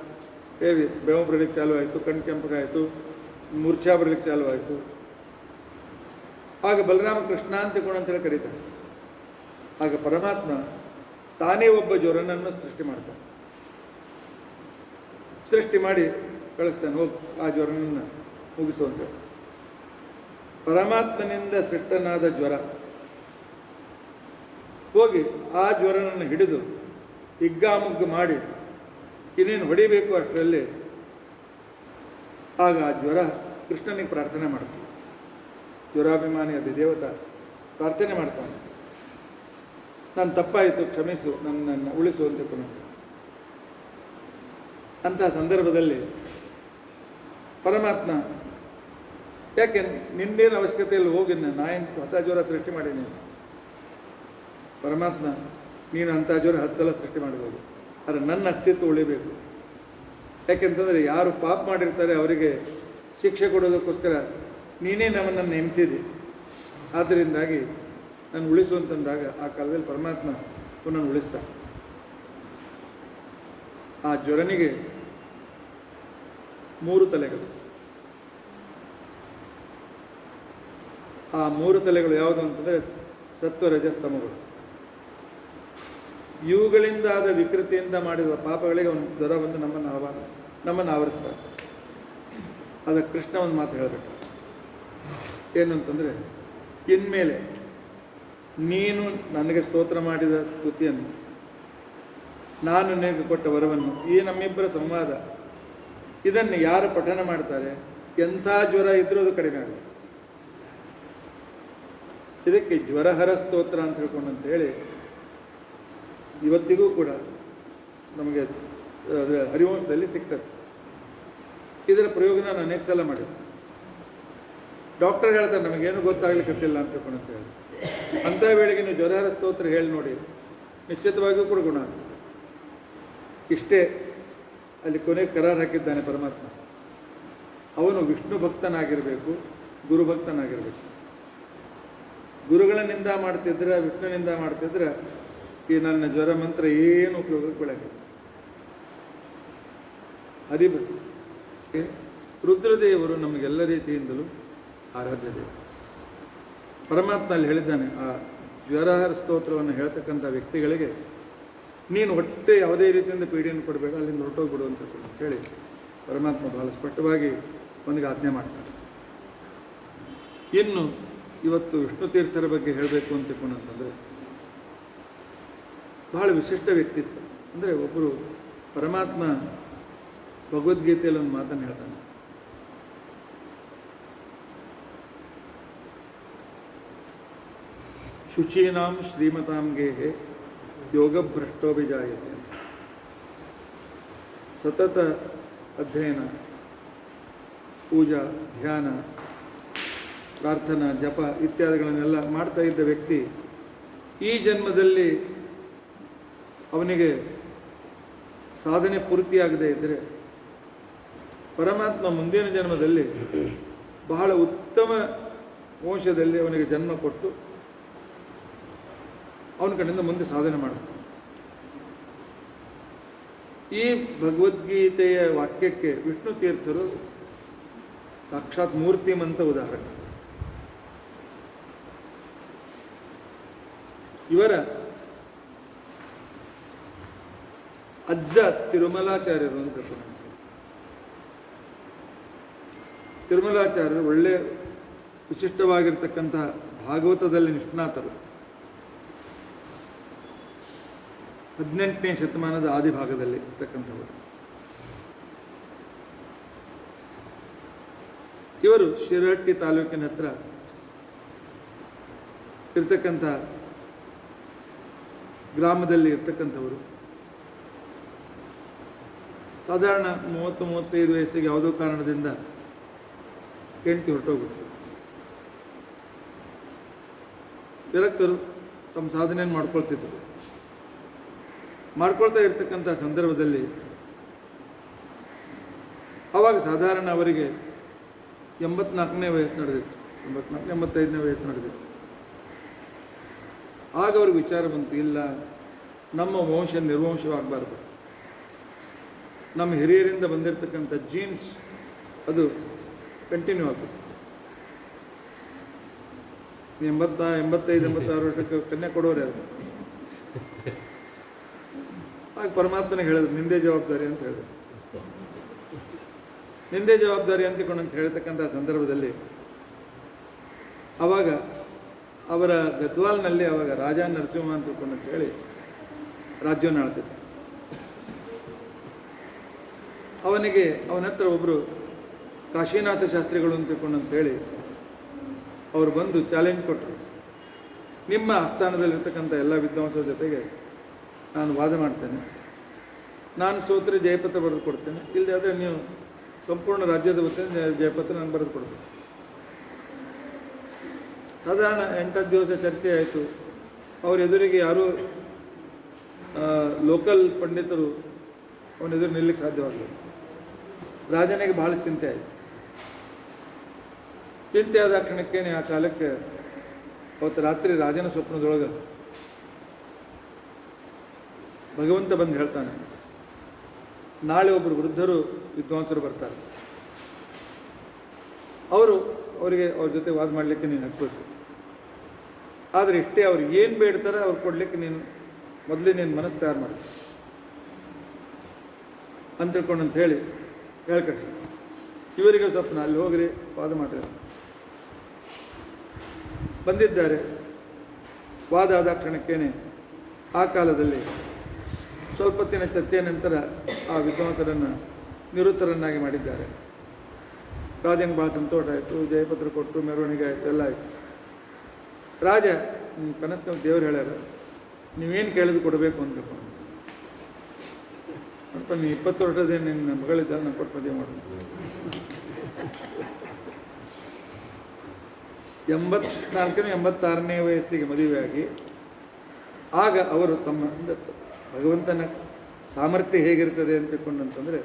ಏರಿ ಬೆವ ಬರಲಿಕ್ಕೆ ಚಾಲು ಆಯಿತು, ಕಣ್ಣು ಕೆಂಪಗಾಯಿತು, ಮೂರ್ಛಾ ಬರಲಿಕ್ಕೆ ಚಾಲು ಆಯಿತು. ಆಗ ಬಲರಾಮ ಕೃಷ್ಣ ಅಂತೇಳಿ ಕರೀತಾರೆ. ಆಗ ಪರಮಾತ್ಮ ತಾನೇ ಒಬ್ಬ ಜ್ವರನನ್ನು ಸೃಷ್ಟಿ ಮಾಡ್ತಾನೆ. ಸೃಷ್ಟಿ ಮಾಡಿ ಕಳಿಸ್ತಾನೆ, ಹೋಗಿ ಆ ಜ್ವರನನ್ನು ಮುಗಿಸುವಂತ. ಪರಮಾತ್ಮನಿಂದ ಸೃಷ್ಟನಾದ ಜ್ವರ ಹೋಗಿ ಆ ಜ್ವರನನ್ನು ಹಿಡಿದು ಹಿಗ್ಗಾಮುಗ್ಗು ಮಾಡಿ ಇನ್ನೇನು ಹೊಡಿಬೇಕು ಅಷ್ಟರಲ್ಲಿ ಆಗ ಆ ಜ್ವರ ಕೃಷ್ಣನಿಗೆ ಪ್ರಾರ್ಥನೆ ಮಾಡ್ತಾನೆ. ಜ್ವರಾಭಿಮಾನಿ ಅದೇ ದೇವತಾ ಪ್ರಾರ್ಥನೆ ಮಾಡ್ತಾನೆ, ನಾನು ತಪ್ಪಾಯಿತು, ಕ್ಷಮಿಸು, ನನ್ನನ್ನು ಉಳಿಸು ಅಂತ ಕೊನೆ. ಅಂತಹ ಸಂದರ್ಭದಲ್ಲಿ ಪರಮಾತ್ಮ, ಯಾಕೆ ನಿಂದೇನು ಅವಶ್ಯಕತೆಯಲ್ಲಿ ಹೋಗಿ ನಾಯನ್ ಹೊಸ ಜ್ವರ ಸೃಷ್ಟಿ ಮಾಡೀನಿ. ಪರಮಾತ್ಮ, ನೀನು ಅಂಥ ಜ್ವರ 10 ಸಲ ಸೃಷ್ಟಿ ಮಾಡ್ಬೋದು, ಆದರೆ ನನ್ನ ಅಸ್ತಿತ್ವ ಉಳಿಬೇಕು. ಯಾಕೆಂತಂದರೆ ಯಾರು ಪಾಪ ಮಾಡಿರ್ತಾರೆ ಅವರಿಗೆ ಶಿಕ್ಷೆ ಕೊಡೋದಕ್ಕೋಸ್ಕರ ನೀನೇ ನಮ್ಮನ್ನು ನೇಮಿಸಿದಿ. ಆದ್ದರಿಂದಾಗಿ ನಾನು ಉಳಿಸುವಂತಂದಾಗ ಆ ಕಾಲದಲ್ಲಿ ಪರಮಾತ್ಮ ನನ್ನನ್ನು ಉಳಿಸ್ತಾನೆ. ಆ ಜ್ವರನಿಗೆ 3 ತಲೆಗಳು. ಆ 3 ತಲೆಗಳು ಯಾವುದು ಅಂತಂದರೆ ಸತ್ವ, ರಜ, ತಮಗಳು. ಇವುಗಳಿಂದಾದ ವಿಕೃತಿಯಿಂದ ಮಾಡಿದ ಪಾಪಗಳಿಗೆ ಒಂದು ಜ್ವರ ಬಂದು ನಮ್ಮನ್ನು ಆವರಿಸ್ತಾರೆ. ಅದಕ್ಕೆ ಕೃಷ್ಣ ಒಂದು ಮಾತು ಹೇಳಬೇಕು, ಏನಂತಂದರೆ, ಇನ್ಮೇಲೆ ನೀನು ನನಗೆ ಸ್ತೋತ್ರ ಮಾಡಿದ ಸ್ತುತಿಯನ್ನು, ನಾನು ನಿನಗೆ ಕೊಟ್ಟ ವರವನ್ನು, ಈ ನಮ್ಮಿಬ್ಬರ ಸಂವಾದ, ಇದನ್ನು ಯಾರು ಪಠನ ಮಾಡ್ತಾರೆ ಎಂಥ ಜ್ವರ ಇದ್ರೂ ಅದು ಕಡಿಮೆ ಆಗುತ್ತೆ. ಇದಕ್ಕೆ ಜ್ವರಹರ ಸ್ತೋತ್ರ ಅಂತ ಹೇಳ್ಕೊಂಡು ಅಂತ ಹೇಳಿ ಇವತ್ತಿಗೂ ಕೂಡ ನಮಗೆ ಹರಿವಂಶದಲ್ಲಿ ಸಿಗ್ತದೆ. ಇದರ ಪ್ರಯೋಗ ನಾನು ಅನೇಕ ಸಲ ಮಾಡಿದ್ದೆ. ಡಾಕ್ಟರ್ ಹೇಳ್ತಾರೆ ನಮಗೇನು ಗೊತ್ತಾಗ್ಲಿಕ್ಕಿಲ್ಲ ಅಂತ ಹೇಳ್ಕೊಂಡು ಅಂತ ಹೇಳಿ. ಅಂಥ ವೇಳೆಗೆ ನೀವು ಜ್ವರಹರ ಸ್ತೋತ್ರ ಹೇಳಿ ನೋಡಿ, ನಿಶ್ಚಿತವಾಗಿಯೂ ಕೂಡ ಗುಣ. ಇಷ್ಟೇ ಅಲ್ಲಿ ಕೊನೆಗೆ ಕರಾರು ಹಾಕಿದ್ದಾನೆ ಪರಮಾತ್ಮ. ಅವನು ವಿಷ್ಣು ಭಕ್ತನಾಗಿರಬೇಕು, ಗುರು ಭಕ್ತನಾಗಿರಬೇಕು. ಗುರುಗಳ ನಿಂದ ಮಾಡ್ತಿದ್ರೆ, ವಿಷ್ಣುನಿಂದ ಮಾಡ್ತಿದ್ರೆ ಈ ನನ್ನ ಜ್ವರ ಮಂತ್ರ ಏನು ಉಪಯೋಗಕ್ಕೆ ಬೆಳಗ್ಗೆ. ಹರಿಭಕ್ತಿ. ರುದ್ರದೇವರು ನಮಗೆಲ್ಲ ರೀತಿಯಿಂದಲೂ ಆರಾಧ್ಯ ದೇವರು. ಪರಮಾತ್ಮ ಅಲ್ಲಿ ಹೇಳಿದ್ದಾನೆ, ಆ ಜ್ವರಹರ ಸ್ತೋತ್ರವನ್ನು ಹೇಳ್ತಕ್ಕಂಥ ವ್ಯಕ್ತಿಗಳಿಗೆ ನೀನು ಹೊಟ್ಟೆ ಯಾವುದೇ ರೀತಿಯಿಂದ ಪೀಡೆಯನ್ನು ಕೊಡಬೇಡ, ಅಲ್ಲಿಂದ ಹೊರಟೋಗ್ಬಿಡು ಅಂತ ಹೇಳಿ ಪರಮಾತ್ಮ ಬಹಳ ಸ್ಪಷ್ಟವಾಗಿ ಅವನಿಗೆ ಆಜ್ಞೆ ಮಾಡ್ತಾನೆ. ಇನ್ನು ಇವತ್ತು ವಿಷ್ಣು ತೀರ್ಥರ ಬಗ್ಗೆ ಹೇಳಬೇಕು ಅಂತಂದರೆ ಬಹಳ ವಿಶಿಷ್ಟ ವ್ಯಕ್ತಿತ್ವ. ಅಂದರೆ ಒಬ್ಬರು ಪರಮಾತ್ಮ ಭಗವದ್ಗೀತೆಯಲ್ಲಿ ಒಂದು ಮಾತನ್ನು ಹೇಳ್ತಾನೆ, ಶುಚೀನಾಂ ಶ್ರೀಮತಾಂ ಗೇಹೆ ಯೋಗಭ್ರಷ್ಟೋಭಿಜಾಯತೆ ಅಂತ. ಸತತ ಅಧ್ಯಯನ, ಪೂಜಾ, ಧ್ಯಾನ, ಪ್ರಾರ್ಥನಾ, ಜಪ ಇತ್ಯಾದಿಗಳನ್ನೆಲ್ಲ ಮಾಡ್ತಾ ಇದ್ದ ವ್ಯಕ್ತಿ ಈ ಜನ್ಮದಲ್ಲಿ ಅವನಿಗೆ ಸಾಧನೆ ಪೂರ್ತಿಯಾಗದೇ ಇದ್ದರೆ ಪರಮಾತ್ಮ ಮುಂದಿನ ಜನ್ಮದಲ್ಲಿ ಬಹಳ ಉತ್ತಮ ವಂಶದಲ್ಲಿ ಅವನಿಗೆ ಜನ್ಮ ಕೊಟ್ಟು ಅವನ ಕಡೆಯಿಂದ ಮುಂದೆ ಸಾಧನೆ ಮಾಡಿಸ್ತಾನೆ. ಈ ಭಗವದ್ಗೀತೆಯ ವಾಕ್ಯಕ್ಕೆ ವಿಷ್ಣು ತೀರ್ಥರು ಸಾಕ್ಷಾತ್ ಮೂರ್ತಿಮಂತ ಉದಾಹರಣೆ. ಇವರ ಅಜ್ಜ ತಿರುಮಲಾಚಾರ್ಯರು ಅಂತ. ತಿರುಮಲಾಚಾರ್ಯರು ಒಳ್ಳೆ ವಿಶಿಷ್ಟವಾಗಿರ್ತಕ್ಕಂಥ ಭಾಗವತದಲ್ಲಿ ನಿಷ್ಣಾತರು. 18ನೇ ಶತಮಾನದ ಆದಿಭಾಗದಲ್ಲಿ ಇರ್ತಕ್ಕಂಥವರು. ಇವರು ಶಿರಹಟ್ಟಿ ತಾಲೂಕಿನ ಹತ್ರ ಇರ್ತಕ್ಕಂಥ ಗ್ರಾಮದಲ್ಲಿ ಇರ್ತಕ್ಕಂಥವರು. ಸಾಧಾರಣ 30-35 ವಯಸ್ಸಿಗೆ ಯಾವುದೋ ಕಾರಣದಿಂದ ಹೆಂಡತಿ ಹೊರಟೋಗ್ಬಿಟ್ಟು ವಿರಕ್ತರು ತಮ್ಮ ಸಾಧನೆಯನ್ನು ಮಾಡ್ಕೊಳ್ತಿದ್ದರು. ಮಾಡ್ಕೊಳ್ತಾ ಇರ್ತಕ್ಕಂಥ ಸಂದರ್ಭದಲ್ಲಿ ಆವಾಗ ಸಾಧಾರಣ ಅವರಿಗೆ 84ನೇ ವಯಸ್ಸು ನಡೆದಿತ್ತು, 85ನೇ ವಯಸ್ಸು ನಡೆದಿತ್ತು. ಆಗ ಅವ್ರಿಗೆ ವಿಚಾರ ಬಂತು, ಇಲ್ಲ ನಮ್ಮ ವಂಶ ನಿರ್ವಂಶವಾಗಬಾರ್ದು, ನಮ್ಮ ಹಿರಿಯರಿಂದ ಬಂದಿರತಕ್ಕಂಥ ಜೀನ್ಸ್ ಅದು ಕಂಟಿನ್ಯೂ ಆಗಬೇಕು. 85-86 ವರ್ಷಕ್ಕೆ ಕನ್ಯಾ ಕೊಡೋರು ಯಾರು? ಆಗ ಪರಮಾತ್ಮನಿಗೆ ಹೇಳಿದ್ರು, ನಿಂದೇ ಜವಾಬ್ದಾರಿ ಅಂತ ಹೇಳಿದ್ರು. ನಿಂದೇ ಜವಾಬ್ದಾರಿ ಅಂತ ಹೇಳ್ತಕ್ಕಂಥ ಸಂದರ್ಭದಲ್ಲಿ ಆವಾಗ ಅವರ ಗದ್ವಾಲ್ನಲ್ಲಿ ಆವಾಗ ರಾಜ ನರಸಿಂಹ ಅಂತ ಹೇಳಿ ರಾಜ್ಯವನ್ನು ಆಳ್ತಿದ್ದ. ಅವನ ಹತ್ರ ಒಬ್ಬರು ಕಾಶಿನಾಥ ಶಾಸ್ತ್ರಿಗಳು ಅಂತೇಳಿ ಅವರು ಬಂದು ಚಾಲೆಂಜ್ ಕೊಟ್ಟರು, ನಿಮ್ಮ ಆಸ್ಥಾನದಲ್ಲಿರ್ತಕ್ಕಂಥ ಎಲ್ಲ ವಿದ್ವಾಂಸರ ಜೊತೆಗೆ ನಾನು ವಾದ ಮಾಡ್ತೇನೆ, ನಾನು ಸೋತ್ರೆ ಜಯಪತ್ರ ಬರೆದು ಕೊಡ್ತೇನೆ, ಇಲ್ಲದೆ ಆದರೆ ನೀವು ಸಂಪೂರ್ಣ ರಾಜ್ಯದ ವತಿಯಿಂದ ಜಯಪತ್ರ ನಾನು ಬರೆದು ಕೊಡ್ತೇನೆ. ಸಾಧಾರಣ 8-10 ದಿವಸ ಚರ್ಚೆ ಆಯಿತು. ಅವ್ರ ಎದುರಿಗೆ ಯಾರೂ ಲೋಕಲ್ ಪಂಡಿತರು ಅವನ ಎದುರು ನಿಲ್ಲಕ್ಕೆ ಸಾಧ್ಯವಾಗಲಿಲ್ಲ. ರಾಜನಿಗೆ ಭಾಳ ಚಿಂತೆ ಆಯಿತು. ಚಿಂತೆ ಆದ ಕ್ಷಣಕ್ಕೇನೆ ಆ ಕಾಲಕ್ಕೆ ಅವತ್ತು ರಾತ್ರಿ ರಾಜನ ಸ್ವಪ್ನದೊಳಗೆ ಭಗವಂತ ಬಂದು ಹೇಳ್ತಾನೆ, ನಾಳೆ ಒಬ್ಬರು ವೃದ್ಧರು ವಿದ್ವಾಂಸರು ಬರ್ತಾರೆ, ಅವರಿಗೆ ಅವ್ರ ಜೊತೆ ವಾದ ಮಾಡಲಿಕ್ಕೆ ನೀನು ಹತ್ಬೇಕು. ಆದರೆ ಇಷ್ಟೇ ಅವ್ರು ಏನು ಬೇಡ್ತಾರೆ ಅವ್ರು ಕೊಡಲಿಕ್ಕೆ ನೀನು ಮೊದಲೇ ನೀನು ಮನಸ್ಸು ತಯಾರು ಮಾಡಿ ಅಂತ ತಿಳ್ಕೊಂಡಂತ ಹೇಳಿ ಹೇಳ್ಕಳಿಸಿ. ಇವರಿಗೆ ಸ್ವಪ್ನ, ಅಲ್ಲಿ ಹೋಗ್ರಿ ವಾದ ಮಾಡಿರಿ. ಬಂದಿದ್ದಾರೆ. ವಾದ ಆದ ಕ್ಷಣಕ್ಕೇನೆ ಆ ಕಾಲದಲ್ಲಿ ಸ್ವಲ್ಪ ಹೊತ್ತಿನ ಚರ್ಚೆಯ ನಂತರ ಆ ವಿದ್ವಾಂಸರನ್ನು ನಿವೃತ್ತರನ್ನಾಗಿ ಮಾಡಿದ್ದಾರೆ. ರಾಜನಿಗೆ ಭಾಳ ಸಂತೋಷ ಆಯಿತು, ಜಯಪತ್ರ ಕೊಟ್ಟು ಮೆರವಣಿಗೆ ಆಯಿತು, ಎಲ್ಲ ಆಯಿತು. ರಾಜ ಕನಸಿನ ದೇವರು ಹೇಳ್ಯಾರ, ನೀವೇನು ಕೇಳಿದ್ರು ಕೊಡಬೇಕು ಅಂತ ತಿಳ್ಕೊಂಡು, ನೋಡಪ್ಪ ನೀ 20 ವರ್ಷದ ನಿನ್ನ ಮಗಳಿದ್ದಾಗ ನಾನು ಕೊಟ್ಟು ಮದುವೆ ಮಾಡು. 84-86ನೇ ವಯಸ್ಸಿಗೆ ಮದುವೆಯಾಗಿ ಆಗ ಅವರು ತಮ್ಮ ಭಗವಂತನ ಸಾಮರ್ಥ್ಯ ಹೇಗಿರ್ತದೆ ಅಂತ ತಿಳ್ಕೊಂಡಂತಂದರೆ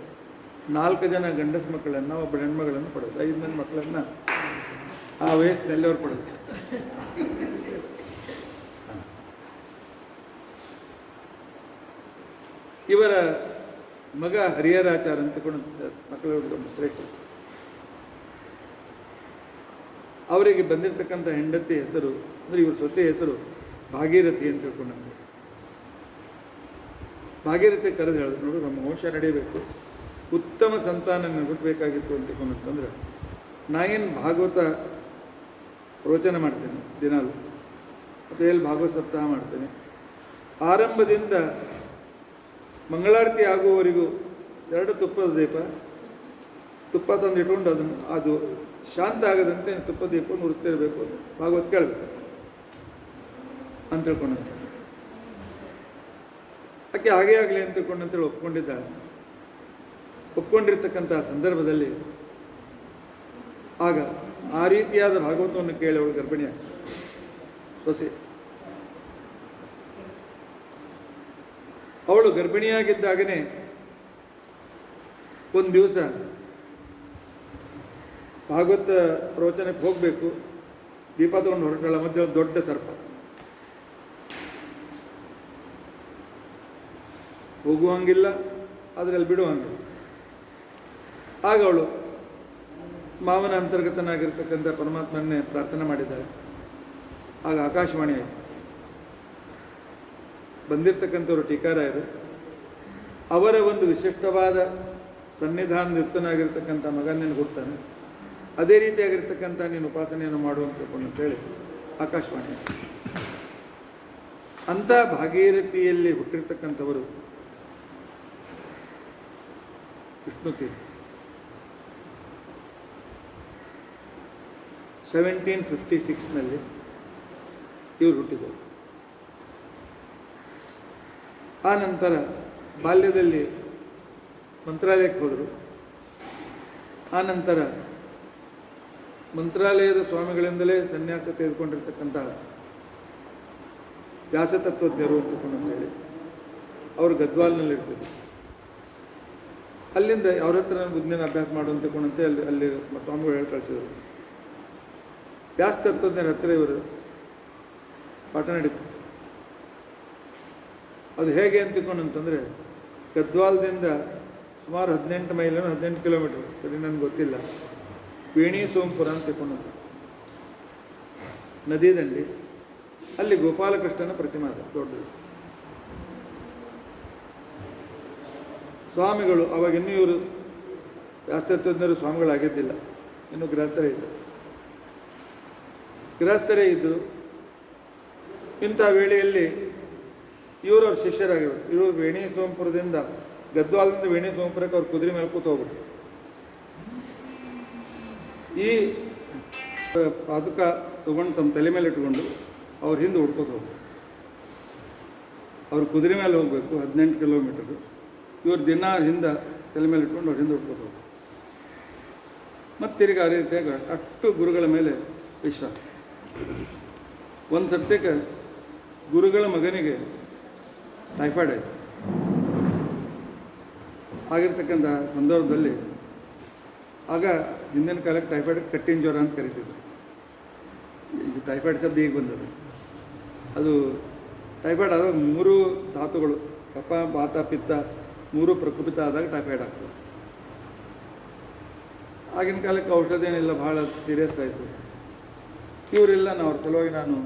4 ಜನ ಗಂಡಸ ಮಕ್ಕಳನ್ನು, ಒಬ್ಬ ಹೆಣ್ಮಗಳನ್ನು ಪಡೆದು 5 ಮಂದಿ ಮಕ್ಕಳನ್ನು ಆ ವಯಸ್ಸಿನಲ್ಲಿ ಅವ್ರು ಪಡೆದು. ಇವರ ಮಗ ಹರಿಹರಾಚಾರ ಅಂತಕೊಂಡು ಮಕ್ಕಳು ಶ್ರೇಷ್ಠ. ಅವರಿಗೆ ಬಂದಿರತಕ್ಕಂಥ ಹೆಂಡತಿ ಹೆಸರು ಅಂದರೆ ಇವ್ರ ಸೊಸೆ ಹೆಸರು ಭಾಗೀರಥಿ ಅಂತ ತಿಳ್ಕೊಂಡಂತೆ. ಭಾಗೀರಥಿ ಕರೆದು ಹೇಳಿದ್ರು, ನೋಡು ನಮ್ಮ ವಂಶ ನಡೆಯಬೇಕು, ಉತ್ತಮ ಸಂತಾನ ಹುಟ್ಟಬೇಕಾಗಿತ್ತು ಅಂತ ತಿಳ್ಕೊಂಡಂತಂದ್ರೆ ನಾನೇನು ಭಾಗವತ ಪ್ರವಚನ ಮಾಡ್ತೇನೆ ದಿನಾಲು, ಮತ್ತು ಎಲ್ಲಿ ಭಾಗವತ ಸಪ್ತಾಹ ಮಾಡ್ತೇನೆ, ಆರಂಭದಿಂದ ಮಂಗಳಾರತಿ ಆಗುವವರೆಗೂ 2 ತುಪ್ಪದ ದೀಪ, ತುಪ್ಪ ತಂದು ಇಟ್ಕೊಂಡು ಅದನ್ನು ಅದು ಶಾಂತ ಆಗದಂತೆ ತುಪ್ಪದ ದೀಪವನ್ನು ಉರಿಸ್ತಿರಬೇಕು, ಭಾಗವತ್ ಕೇಳಬೇಕು ಅಂತ ತಿಳ್ಕೊಂಡಂತೆ. ಆಕೆ ಹಾಗೇ ಆಗಲಿ ಅಂತ ತಿಳ್ಕೊಂಡಂತೇಳಿ ಒಪ್ಕೊಂಡಿದ್ದಾಳೆ. ಒಪ್ಕೊಂಡಿರ್ತಕ್ಕಂಥ ಸಂದರ್ಭದಲ್ಲಿ ಆಗ ಆ ರೀತಿಯಾದ ಭಾಗವತವನ್ನು ಕೇಳಿ ಅವಳು ಗರ್ಭಿಣಿಯ ಸೊಸೆ. ಅವಳು ಗರ್ಭಿಣಿಯಾಗಿದ್ದಾಗನೇ ಒಂದು ದಿವಸ ಭಾಗವತ ಪ್ರವಚನಕ್ಕೆ ಹೋಗಬೇಕು, ದೀಪ ತಗೊಂಡು ಹೊರಟಳ. ಮಧ್ಯೆ ಒಂದು ದೊಡ್ಡ ಸರ್ಪ, ಹೋಗುವಂಗಿಲ್ಲ ಆದರೆ ಅಲ್ಲಿ ಬಿಡುವಂಗಿಲ್ಲ. ಆಗ ಅವಳು ಮಾವನ ಅಂತರ್ಗತನಾಗಿರ್ತಕ್ಕಂಥ ಪರಮಾತ್ಮನ್ನೇ ಪ್ರಾರ್ಥನೆ ಮಾಡಿದ್ದಾಳೆ. ಆಗ ಆಕಾಶವಾಣಿ ಆಯಿತು. ಬಂದಿರತಕ್ಕಂಥವ್ರು ಟೀಕಾರಾಯರು, ಅವರ ಒಂದು ವಿಶಿಷ್ಟವಾದ ಸನ್ನಿಧಾನಯುಕ್ತನಾಗಿರ್ತಕ್ಕಂಥ ಮಗನೇನು ಕೊಡ್ತಾನೆ, ಅದೇ ರೀತಿಯಾಗಿರ್ತಕ್ಕಂಥ ನೀನು ಉಪಾಸನೆಯನ್ನು ಮಾಡುವಂತ ಅಂತೇಳಿ ಆಕಾಶವಾಣಿ. ಅಂಥ ಭಾಗೀರಥಿಯಲ್ಲಿ ಹುಟ್ಟಿರ್ತಕ್ಕಂಥವರು ವಿಷ್ಣು ತೀರ್ಥ. 1756ನಲ್ಲಿ ಇವರು ಹುಟ್ಟಿದರು. ಆ ನಂತರ ಬಾಲ್ಯದಲ್ಲಿ ಮಂತ್ರಾಲಯಕ್ಕೆ ಹೋದರು. ಆ ನಂತರ ಮಂತ್ರಾಲಯದ ಸ್ವಾಮಿಗಳಿಂದಲೇ ಸನ್ಯಾಸ ತೆಗೆದುಕೊಂಡಿರ್ತಕ್ಕಂಥ ವ್ಯಾಸತತ್ವಜ್ಞರು ಅಂತೇಳಿ ಅವರು ಗದ್ವಾಲ್ನಲ್ಲಿ ಇರ್ತಿದ್ರು. ಅಲ್ಲಿಂದ ಅವ್ರ ಹತ್ರ ನಾನು ಬುದ್ಧಿನ ಅಭ್ಯಾಸ ಮಾಡು ಅಂತಕೊಂಡಂತೆ ಅಲ್ಲಿ ಸ್ವಾಮಿಗಳು ಹೇಳಿ ಕಳಿಸಿದರು. ವ್ಯಾಸ ತತ್ವಜ್ಞರ ಹತ್ತಿರ ಇವರು ಪಾಠ ನಡೀತಿತ್ತು. ಅದು ಹೇಗೆ ಅಂತಕೊಂಡಂತಂದರೆ ಗದ್ವಾಲದಿಂದ ಸುಮಾರು 18 ಮೈಲನ್ನು 18 ಕಿಲೋಮೀಟ್ರ್, ಸರಿ ನನಗೆ ಗೊತ್ತಿಲ್ಲ, ವೇಣಿ ಸೋಂಪುರ ಅಂತ ತಿಳ್ಕೊಂಡಂತ ನದಿ ದಂಡಿ, ಅಲ್ಲಿ ಗೋಪಾಲಕೃಷ್ಣನ ಪ್ರತಿಮೆ ಅದ ದೊಡ್ಡದು. ಸ್ವಾಮಿಗಳು ಅವಾಗ ಇನ್ನೂ ಇವರು ವ್ಯಾಸತತ್ವಜ್ಞರು ಸ್ವಾಮಿಗಳಾಗಿದ್ದಿಲ್ಲ, ಇನ್ನು ಗೃಹಸ್ಥರೇ ಇದ್ದರು. ಇಂಥ ವೇಳೆಯಲ್ಲಿ ಇವರವ್ರ ಶಿಷ್ಯರಾಗಿರ್ಬೇಕು. ಇವರು ವೇಣಿ ಸೋಂಪುರದಿಂದ ಗದ್ವಾಲದಿಂದ ವೇಣಿ ಸೋಂಪುರಕ್ಕೆ ಅವ್ರು ಕುದುರೆ ಮೇಲೆ ಕೂತು ಹೋಗ್ಬಿಟ್ಟು ಈ ಪಾದುಕ ತೊಗೊಂಡು ತಮ್ಮ ತಲೆ ಮೇಲೆ ಇಟ್ಕೊಂಡು ಅವ್ರ ಹಿಂದೆ ಹುಡ್ಕೋತ ಹೋಗ್ಬೇಕು. ಅವ್ರು ಕುದುರೆ ಮೇಲೆ ಹೋಗಬೇಕು 18 ಕಿಲೋಮೀಟರು. ಇವ್ರು ದಿನ ಹಿಂದೆ ತಲೆ ಮೇಲೆ ಇಟ್ಕೊಂಡು ಅವ್ರ ಹಿಂದೆ ಹುಡ್ಕೋತ ಹೋಗ್ಬೇಕು. ಮತ್ತು ತಿರುಗಿ ಆ ರೀತಿಯಾಗಿ ಅಷ್ಟು ಗುರುಗಳ ಮೇಲೆ ವಿಶ್ವಾಸ. ಒಂದು ಸತ್ಯಕ್ಕೆ ಗುರುಗಳ ಮಗನಿಗೆ ಟೈಫಾಯ್ಡ್ ಆಯಿತು. ಆಗಿರ್ತಕ್ಕಂಥ ಸಂದರ್ಭದಲ್ಲಿ ಆಗ ಹಿಂದಿನ ಕಾಲಕ್ಕೆ ಟೈಫಾಯ್ಡ್ ಕಟ್ಟಿನ ಜ್ವರ ಅಂತ ಕರಿತಿದ್ರು. ಇದು ಟೈಫಾಯ್ಡ್ ಶಬ್ದ ಈಗ ಬಂದದ್ದು. ಅದು ಟೈಫಾಯ್ಡ್ ಆದಾಗ 3 ಧಾತುಗಳು ಕಫ, ವಾತ, ಪಿತ್ತ 3 ಪ್ರಕುಪಿತ ಆದಾಗ ಟೈಫಾಯ್ಡ್ ಆಗ್ತದೆ. ಆಗಿನ ಕಾಲಕ್ಕೆ ಔಷಧ ಏನಿಲ್ಲ, ಭಾಳ ಸೀರಿಯಸ್ ಆಯಿತು. ಇವರಿಲ್ಲ, ಅವ್ರ ಸಲುವಾಗಿ ನಾನು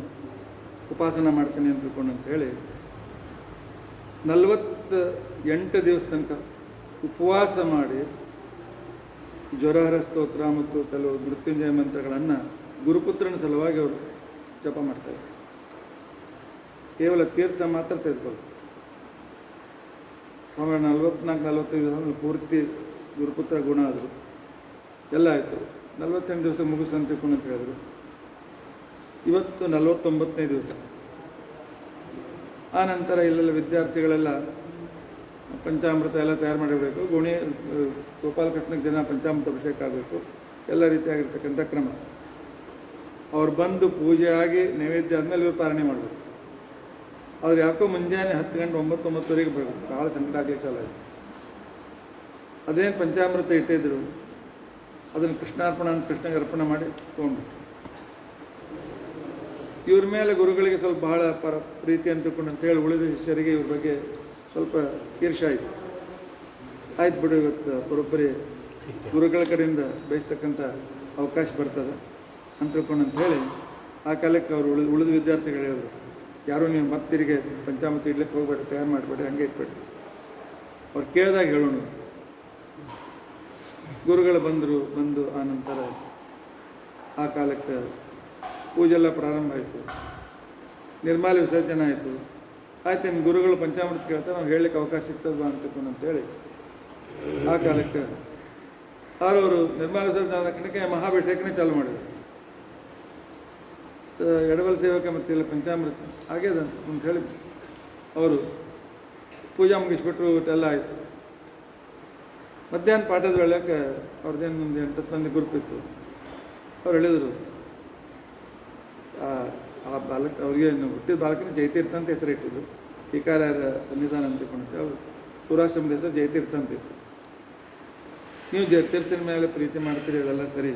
ಉಪಾಸನ ಮಾಡ್ತೀನಿ ಅಂತ ತಿಳ್ಕೊಂಡು ಅಂತ ಹೇಳಿ 48 ದಿವಸ ತನಕ ಉಪವಾಸ ಮಾಡಿ ಜ್ವರಹರ ಸ್ತೋತ್ರ ಮತ್ತು ಕೆಲವು ಮೃತ್ಯುಂಜಯ ಮಂತ್ರಗಳನ್ನು ಗುರುಪುತ್ರನ ಸಲುವಾಗಿ ಅವರು ಜಪ ಮಾಡ್ತಾಯಿದ್ರು. ಕೇವಲ ತೀರ್ಥ ಮಾತ್ರ ತೆಗೆದುಕೊಳ್ಳಿ. ಆಮೇಲೆ 44-45 ದಿವಸ ಪೂರ್ತಿ ಗುರುಪುತ್ರ ಗುಣ ಆದರು, ಎಲ್ಲ ಆಯಿತು. 48 ದಿವಸ ಮುಗಿಸು ಅಂತ ತಿಳ್ಕೊಂಡು ಅಂತ ಹೇಳಿದ್ರು. ಇವತ್ತು 49ನೇ ದಿವಸ. ಆ ನಂತರ ಇಲ್ಲೆಲ್ಲ ವಿದ್ಯಾರ್ಥಿಗಳೆಲ್ಲ ಪಂಚಾಮೃತ ಎಲ್ಲ ತಯಾರು ಮಾಡಿರಬೇಕು. ಗೋಪಾಲಕೃಷ್ಣಕ್ಕೆ ದಿನ ಪಂಚಾಮೃತ ಅಭಿಷೇಕ ಆಗಬೇಕು, ಎಲ್ಲ ರೀತಿಯಾಗಿರ್ತಕ್ಕಂಥ ಕ್ರಮ. ಅವ್ರು ಬಂದು ಪೂಜೆ ಆಗಿ ನೈವೇದ್ಯ ಆದಮೇಲೆ ಇವರು ಪಾರಣೆ ಮಾಡಬೇಕು. ಅವ್ರು ಯಾಕೋ ಮುಂಜಾನೆ 10 ಗಂಟೆ 9-9ವರೆಗೆ ಬರಬೇಕು. ಭಾಳ ಸಂಕಟ ಆಗಲಿಕ್ಕೆ ಚಾಲು ಆಯಿತು. ಅದೇನು ಪಂಚಾಮೃತ ಇಟ್ಟಿದ್ರು ಅದನ್ನು ಕೃಷ್ಣಾರ್ಪಣ ಅಂತ ಕೃಷ್ಣಗೆ ಅರ್ಪಣೆ ಮಾಡಿ ತೊಗೊಂಡ್ಬಿಟ್ಟು ಇವ್ರ ಮೇಲೆ ಗುರುಗಳಿಗೆ ಸ್ವಲ್ಪ ಬಹಳ ಪ್ರೀತಿ ಅಂತ ತಿಳ್ಕೊಂಡು ಅಂತೇಳಿ ಉಳಿದ ಶಿಷ್ಯರಿಗೆ ಇವ್ರ ಬಗ್ಗೆ ಸ್ವಲ್ಪ ಈರ್ಷೆ ಆಯಿತು. ಆಯ್ತು ಬಿಡು, ಇವತ್ತು ಬರೋಬ್ಬರಿ ಗುರುಗಳ ಕಡೆಯಿಂದ ಬಯಸ್ತಕ್ಕಂಥ ಅವಕಾಶ ಬರ್ತದೆ ಅಂತ ತಿಳ್ಕೊಂಡು ಅಂಥೇಳಿ ಆ ಕಾಲಕ್ಕೆ ಅವರು ಉಳಿದ ವಿದ್ಯಾರ್ಥಿಗಳು ಹೇಳಿದ್ರು, ಯಾರೂ ನೀವು ಮತ್ತೆ ತಿರುಗಿ ಪಂಚಾಮೃತ ಇಡ್ಲಿಕ್ಕೆ ಹೋಗ್ಬೇಡಿ, ತಯಾರು ಮಾಡಬೇಡಿ, ಹಂಗೆ ಇಟ್ಬೇಡಿ. ಅವ್ರು ಕೇಳಿದಾಗ ಹೇಳೋಣ. ಗುರುಗಳು ಬಂದು ಆ ನಂತರ ಆ ಕಾಲಕ್ಕೆ ಪೂಜೆಲ್ಲ ಪ್ರಾರಂಭ ಆಯಿತು. ನಿರ್ಮಾಲ್ಯ ವಿಸರ್ಜನೆ ಆಯಿತು. ಆಯ್ತು, ನಿಮ್ಮ ಗುರುಗಳು ಪಂಚಾಮೃತ ಕೇಳ್ತಾರೆ, ನಾವು ಹೇಳಲಿಕ್ಕೆ ಅವಕಾಶ ಸಿಗ್ತದ ಅಂತಕೊಂಡು ಅಂತೇಳಿ ಆ ಕಾಲಕ್ಕೆ ಅವರು ನಿರ್ಮಾಲ್ಯ ವಿಸರ್ಜನೆ ಆದ ಕಡೆಗೆ ಮಹಾಭಿಷೇಕನೇ ಚಾಲು ಮಾಡಿದರು. ಎಡಬಲ ಸೇವಕ ಮತ್ತು ಇಲ್ಲ ಪಂಚಾಮೃತ ಆಗ್ಯದ ಅಂತ ಹೇಳಿ ಅವರು ಪೂಜಾ ಮುಗಿಸ್ಬಿಟ್ರು. ಎಲ್ಲ ಆಯಿತು. ಮಧ್ಯಾಹ್ನ ಪಾಠದ ವೇಳೆಗೆ ಅವ್ರದ್ದೇನು ಒಂದು 8-10 ಮಂದಿ ಗ್ರೂಪ್ ಇತ್ತು. ಅವ್ರು ಹೇಳಿದರು, ಆ ಬಾಲಕ ಅವ್ರಿಗೆ ಹುಟ್ಟಿದ ಬಾಲಕನ ಜಯತೀರ್ಥ ಅಂತ ಹೆಸರು ಇಟ್ಟಿದ್ರು. ಟೀಕಾರಾಯರ ಸನ್ನಿಧಾನ ಅಂತ ತಿಳ್ಕೊಂಡೆ. ಅವರು ಪುರಾಶ್ರಮದ ಹೆಸರು ಜಯತೀರ್ಥ ಅಂತ ಇತ್ತು. ನೀವು ಜಯತೀರ್ಥನ ಮೇಲೆ ಪ್ರೀತಿ ಮಾಡ್ತೀರಿ, ಅದೆಲ್ಲ ಸರಿ.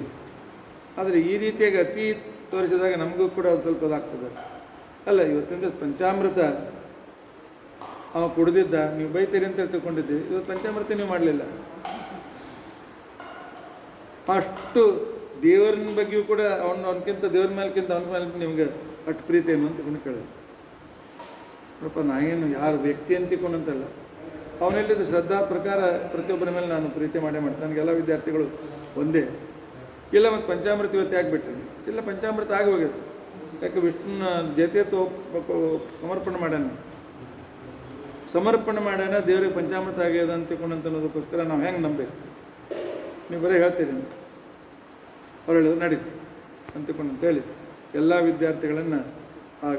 ಆದರೆ ಈ ರೀತಿಯಾಗಿ ಅತಿ ತೋರಿಸಿದಾಗ ನಮಗೂ ಕೂಡ ಒಂದು ಸ್ವಲ್ಪ ಅದಾಗ್ತದೆ. ಅಲ್ಲ, ಇವತ್ತಿಂದ ಪಂಚಾಮೃತ ಅವ ಕುಡ್ದಿದ್ದ, ನೀವು ಬೈತೀರಿ ಅಂತ ತಿಳ್ಕೊಂಡಿದ್ದೀವಿ. ಇವತ್ತು ಪಂಚಾಮೃತ ನೀವು ಮಾಡಲಿಲ್ಲ. ಅಷ್ಟು ದೇವರನ ಬಗ್ಗೆಯೂ ಕೂಡ ಅವನಕ್ಕಿಂತ ದೇವ್ರ ಮೇಲ್ಕಿಂತ ಅವನ ಮೇಲೆ ನಿಮ್ಗೆ ಅಷ್ಟು ಪ್ರೀತಿ ಏನು ಅಂತಕೊಂಡು ಕೇಳಿದ್ರು. ನೋಡಪ್ಪ, ನಾನೇನು ಯಾರು ವ್ಯಕ್ತಿ ಅಂತಿಕೊಂಡಂತಲ್ಲ, ಅವನೆಲ್ಲಿದ್ದ ಶ್ರದ್ಧಾ ಪ್ರಕಾರ ಪ್ರತಿಯೊಬ್ಬರ ಮೇಲೆ ನಾನು ಪ್ರೀತಿ ಮಾಡೇ ಮಾಡ್ತೀನಿ. ನನಗೆಲ್ಲ ವಿದ್ಯಾರ್ಥಿಗಳು ಒಂದೇ. ಇಲ್ಲ ಮತ್ತು ಪಂಚಾಮೃತ ಇವತ್ತು ಯಾಕೆ ಬಿಟ್ಟರೆ ಇಲ್ಲ, ಪಂಚಾಮೃತ ಆಗಿ ಹೋಗ್ಯದ. ಯಾಕೆ ವಿಷ್ಣುನ ಜಯತೀರ್ಥ ಸಮರ್ಪಣೆ ಮಾಡ್ಯಾನ ದೇವರಿಗೆ ಪಂಚಾಮೃತ ಆಗ್ಯದ ಅಂತಿಕೊಂಡಂತ ಅನ್ನೋದಕ್ಕೋಸ್ಕರ ನಾವು ಹೆಂಗೆ ನಂಬಬೇಕು? ನೀವು ಬರೀ ಹೇಳ್ತೀರಿ ಅಂತ ಅವ್ರು ಹೇಳಿದ್ರು. ನಡಿ ಅಂತಿಕೊಂಡು ಅಂತೇಳಿ ಎಲ್ಲ ವಿದ್ಯಾರ್ಥಿಗಳನ್ನು ಆ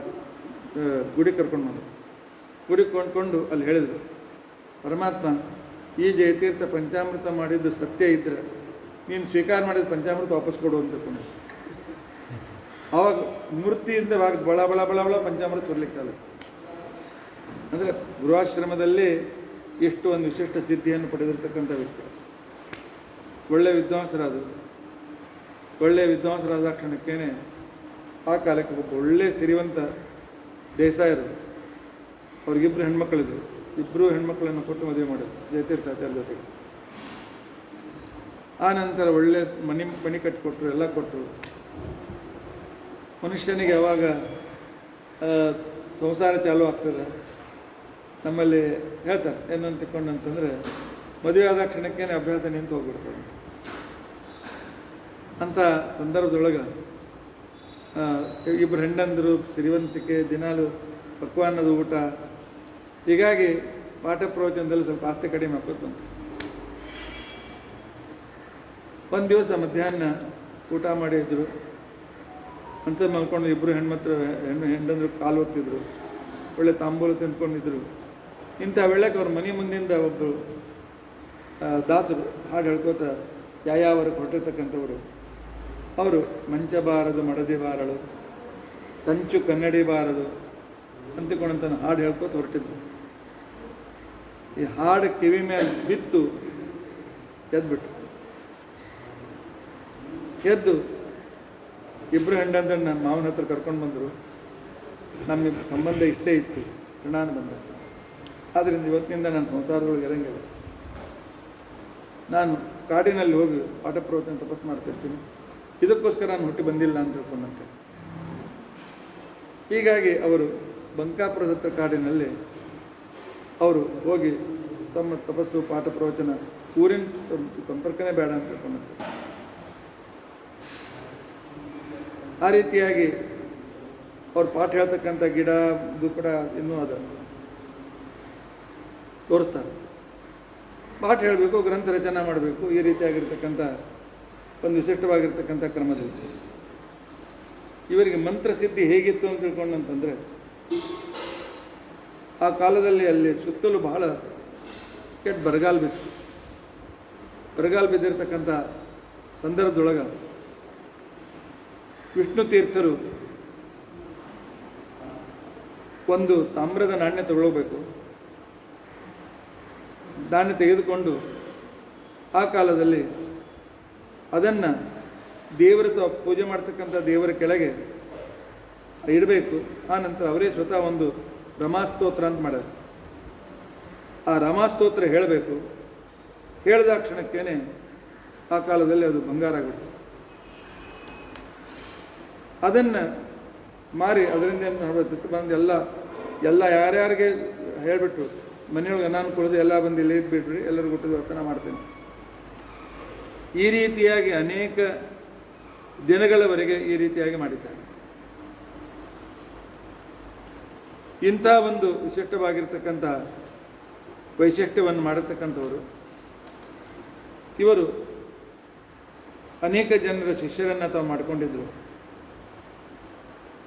ಗುಡಿ ಕರ್ಕೊಂಡು ಬಂದರು. ಗುಡಿ ಕೊಂಡ್ಕೊಂಡು ಅಲ್ಲಿ ಹೇಳಿದರು, ಪರಮಾತ್ಮ ಈ ಜಯತೀರ್ಥ ಪಂಚಾಮೃತ ಮಾಡಿದ್ದು ಸತ್ಯ ಇದ್ದರೆ ನೀನು ಸ್ವೀಕಾರ ಮಾಡಿದ ಪಂಚಾಮೃತ ವಾಪಸ್ ಕೊಡು ಅಂತ ತಿಳ್ಕೊಂಡು ಆವಾಗ ಮೂರ್ತಿಯಿಂದ ಬಳ ಬಳ ಬಳ ಬಳ ಪಂಚಾಮೃತ ಕೊಡ್ಲಿಕ್ಕೆ ಚಾಲು. ಅಂದರೆ ಗೃಹಾಶ್ರಮದಲ್ಲಿ ಇಷ್ಟು ಒಂದು ವಿಶಿಷ್ಟ ಸಿದ್ಧಿಯನ್ನು ಪಡೆದಿರ್ತಕ್ಕಂಥ ವ್ಯಕ್ತಿ, ಒಳ್ಳೆಯ ವಿದ್ವಾಂಸರಾದರು. ಒಳ್ಳೆಯ ವಿದ್ವಾಂಸರಾದ ಕ್ಷಣಕ್ಕೇನೆ ಆ ಕಾಲಕ್ಕೆ ಒಬ್ಬ ಒಳ್ಳೆಯ ಸಿರಿವಂತ ದೇಸಾಯರು, ಅವ್ರಿಗಿಬ್ಬರು ಹೆಣ್ಮಕ್ಳಿದ್ರು. ಇಬ್ಬರು ಹೆಣ್ಮಕ್ಳನ್ನು ಕೊಟ್ಟು ಮದುವೆ ಮಾಡಿದ್ರು ಜಯತೀರ್ಥಾಚಾರ್ಯ ಜೊತೆಗೆ. ಆ ನಂತರ ಒಳ್ಳೆ ಮನೆ ಕಟ್ಟಿಕೊಟ್ರು, ಎಲ್ಲ ಕೊಟ್ಟರು. ಮನುಷ್ಯನಿಗೆ ಯಾವಾಗ ಸಂಸಾರ ಚಾಲೂ ಆಗ್ತದೆ, ನಮ್ಮಲ್ಲಿ ಹೇಳ್ತಾರೆ ಏನು ಅಂತ ತಿಳ್ಕೊಂಡಂತಂದರೆ ಮದುವೆ ಆದ ಕ್ಷಣಕ್ಕೇನೆ ಅಭ್ಯಾಸ ನಿಂತು ಹೋಗ್ಬಿಡ್ತದೆ. ಅಂಥ ಸಂದರ್ಭದೊಳಗೆ ಇಬ್ಬರು ಹೆಂಡಂದರು, ಸಿರಿವಂತಿಕೆ, ದಿನಾಲು ಪಕ್ವಾನ್ನದ ಊಟ, ಹೀಗಾಗಿ ಪಾಠ ಪ್ರವಚನದಲ್ಲಿ ಸ್ವಲ್ಪ ಆಸ್ತಿ ಕಡಿಮೆ ಹಾಕೋದು ಬಂತು. ಒಂದು ದಿವಸ ಮಧ್ಯಾಹ್ನ ಊಟ ಮಾಡಿದ್ರು, ಅಂತ ಮಲ್ಕೊಂಡು ಇಬ್ಬರು ಹೆಂಡಂದ್ರು ಕಾಲು ಒತ್ತಿದ್ರು, ಒಳ್ಳೆ ತಾಂಬೂಲ ತಿಂದ್ಕೊಂಡಿದ್ರು. ಇಂಥ ವೇಳೆಗೆ ಅವ್ರ ಮನೆ ಮುಂದಿಂದ ಒಬ್ಬರು ದಾಸರು ಹಾಡು ಹೇಳ್ಕೋತ ಯಾವ್ಯಾವರಿಗೆ ಹೊರಟಿರ್ತಕ್ಕಂಥವ್ರು, ಅವರು ಮಂಚ ಬಾರದು ಮಡದಿ ಬಾರಳು, ಕಂಚು ಕನ್ನಡಿ ಬಾರದು ಅಂತಿಕೊಂಡಂತ ಹಾಡು ಹೇಳ್ಕೋತ ಹೊರಟಿದ್ರು. ಈ ಹಾಡು ಕಿವಿ ಮೇಲೆ ಬಿತ್ತು, ಎದ್ಬಿಟ್ರು. ಎದ್ದು ಇಬ್ಬರು ಹೆಂಡಂದ್ರೆ ನನ್ನ ಮಾವನ ಹತ್ರ ಕರ್ಕೊಂಡು ಬಂದರು. ನಮ್ಮ ಸಂಬಂಧ ಇಷ್ಟೇ ಇತ್ತು, ಋಣಾನು ಬಂದ. ಆದ್ದರಿಂದ ಇವತ್ತಿನಿಂದ ನಾನು ಸಂಸಾರದೊಳಗೆ ಇರಂಗಿಲ್ಲ, ನಾನು ಕಾಡಿನಲ್ಲಿ ಹೋಗಿ ಪಾಠ ಪ್ರವಚನ ತಪಸ್ಸು ಮಾಡ್ತಿರ್ತೀನಿ, ಇದಕ್ಕೋಸ್ಕರ ನಾನು ಹುಟ್ಟಿ ಬಂದಿಲ್ಲ ಅಂತ ತಿಳ್ಕೊಂಡಂತೆ. ಹೀಗಾಗಿ ಅವರು ಬಂಕಾಪುರದ ಹತ್ರ ಕಾಡಿನಲ್ಲಿ ಅವರು ಹೋಗಿ ತಮ್ಮ ತಪಸ್ಸು ಪಾಠ ಪ್ರವಚನ ಊರಿನ ಸಂಪರ್ಕನೇ ಬೇಡ ಅಂತ ತಿಳ್ಕೊಂಡಂತೆ. ಆ ರೀತಿಯಾಗಿ ಅವ್ರು ಪಾಠ ಹೇಳ್ತಕ್ಕಂಥ ಗಿಡ ಇದು ಕೂಡ ಇನ್ನೂ ಅದು ತೋರಿಸ್ತಾರೆ. ಪಾಠ ಹೇಳಬೇಕು, ಗ್ರಂಥ ರಚನೆ ಮಾಡಬೇಕು, ಈ ರೀತಿಯಾಗಿರ್ತಕ್ಕಂಥ ಒಂದು ವಿಶಿಷ್ಟವಾಗಿರ್ತಕ್ಕಂಥ ಕ್ರಮದಲ್ಲಿ ಇವರಿಗೆ ಮಂತ್ರಸಿದ್ಧಿ ಹೇಗಿತ್ತು ಅಂತ ತಿಳ್ಕೊಂಡಂತಂದರೆ, ಆ ಕಾಲದಲ್ಲಿ ಅಲ್ಲಿ ಸುತ್ತಲೂ ಬಹಳ ಕೆಟ್ಟ ಬರಗಾಲ ಬಿತ್ತು. ಬರಗಾಲ ಬಿದ್ದಿರ್ತಕ್ಕಂಥ ಸಂದರ್ಭದೊಳಗೆ ವಿಷ್ಣು ತೀರ್ಥರು ಒಂದು ತಾಮ್ರದ ನಾಣ್ಯ ತಗೊಳ್ಬೇಕು. ನಾಣ್ಯ ತೆಗೆದುಕೊಂಡು ಆ ಕಾಲದಲ್ಲಿ ಅದನ್ನು ದೇವರ ಪೂಜೆ ಮಾಡ್ತಕ್ಕಂಥ ದೇವರ ಕೆಳಗೆ ಇಡಬೇಕು. ಆ ನಂತರ ಅವರೇ ಸ್ವತಃ ಒಂದು ರಮಾಸ್ತೋತ್ರ ಅಂತ ಮಾಡ್ಯಾರ. ಆ ರಮಾಸ್ತೋತ್ರ ಹೇಳಬೇಕು. ಹೇಳಿದ ಕ್ಷಣಕ್ಕೇನೆ ಆ ಕಾಲದಲ್ಲಿ ಅದು ಬಂಗಾರ ಆಗಿಬಿಡ್ತು. ಅದನ್ನು ಮಾರಿ ಅದರಿಂದ ಏನು ಮಾಡಬೇಕು ಬಂದು ಎಲ್ಲ ಯಾರ್ಯಾರಿಗೆ ಹೇಳಿಬಿಟ್ರು, ಮನೆಯೊಳಗೆ ಅನಾನುಕೂಲದ ಎಲ್ಲ ಬಂದು ಇಲ್ಲಿ ಇದ್ಬಿಟ್ರಿ, ಎಲ್ಲರಿಗೂ ಊಟದ ವರ್ತನ ಮಾಡ್ತೇನೆ. ಈ ರೀತಿಯಾಗಿ ಅನೇಕ ದಿನಗಳವರೆಗೆ ಈ ರೀತಿಯಾಗಿ ಮಾಡಿದ್ದಾರೆ. ಇಂಥ ಒಂದು ವಿಶಿಷ್ಟವಾಗಿರ್ತಕ್ಕಂಥ ವೈಶಿಷ್ಟ್ಯವನ್ನು ಮಾಡಿರ್ತಕ್ಕಂಥವರು ಇವರು ಅನೇಕ ಜನರ ಶಿಷ್ಯರನ್ನು ತಾವು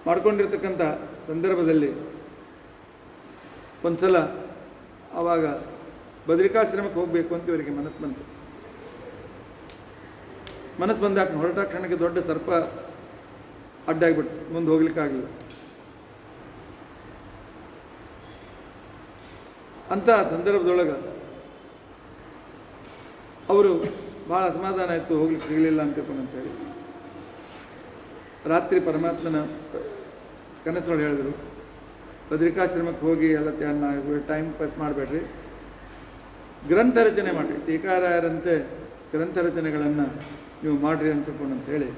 ಮಾಡ್ಕೊಂಡಿರ್ತಕ್ಕಂಥ ಸಂದರ್ಭದಲ್ಲಿ ಒಂದು ಸಲ ಆವಾಗ ಬದರಿಕಾಶ್ರಮಕ್ಕೆ ಹೋಗಬೇಕು ಅಂತ ಇವರಿಗೆ ಮನಸ್ಸು ಬಂತು. ಮನಸ್ಸು ಬಂದಾಕ ಹೊರಟ ಕ್ಷಣಕ್ಕೆ ದೊಡ್ಡ ಸರ್ಪ ಅಡ್ಡಾಗಿಬಿಡ್ತು, ಮುಂದೆ ಹೋಗ್ಲಿಕ್ಕಾಗಲಿಲ್ಲ. ಅಂಥ ಸಂದರ್ಭದೊಳಗೆ ಅವರು ಭಾಳ ಅಸಮಾಧಾನ ಆಯಿತು, ಹೋಗ್ಲಿಕ್ಕೆ ಸಿಗಲಿಲ್ಲ ಅಂತೇಳಿ ರಾತ್ರಿ ಪರಮಾತ್ಮನ ಕನಸೊಳಗೆ ಹೇಳಿದರು, ಬದರಿಕಾಶ್ರಮಕ್ಕೆ ಹೋಗಿ ಎಲ್ಲ ಟೈಮ್ ಪಾಸ್ ಮಾಡಬೇಡ್ರಿ, ಗ್ರಂಥ ರಚನೆ ಮಾಡಿರಿ, ಟೀಕಾರಾಯರಂತೆ ಗ್ರಂಥ ರಚನೆಗಳನ್ನು ನೀವು ಮಾಡಿರಿ ಅಂತೇಳಿ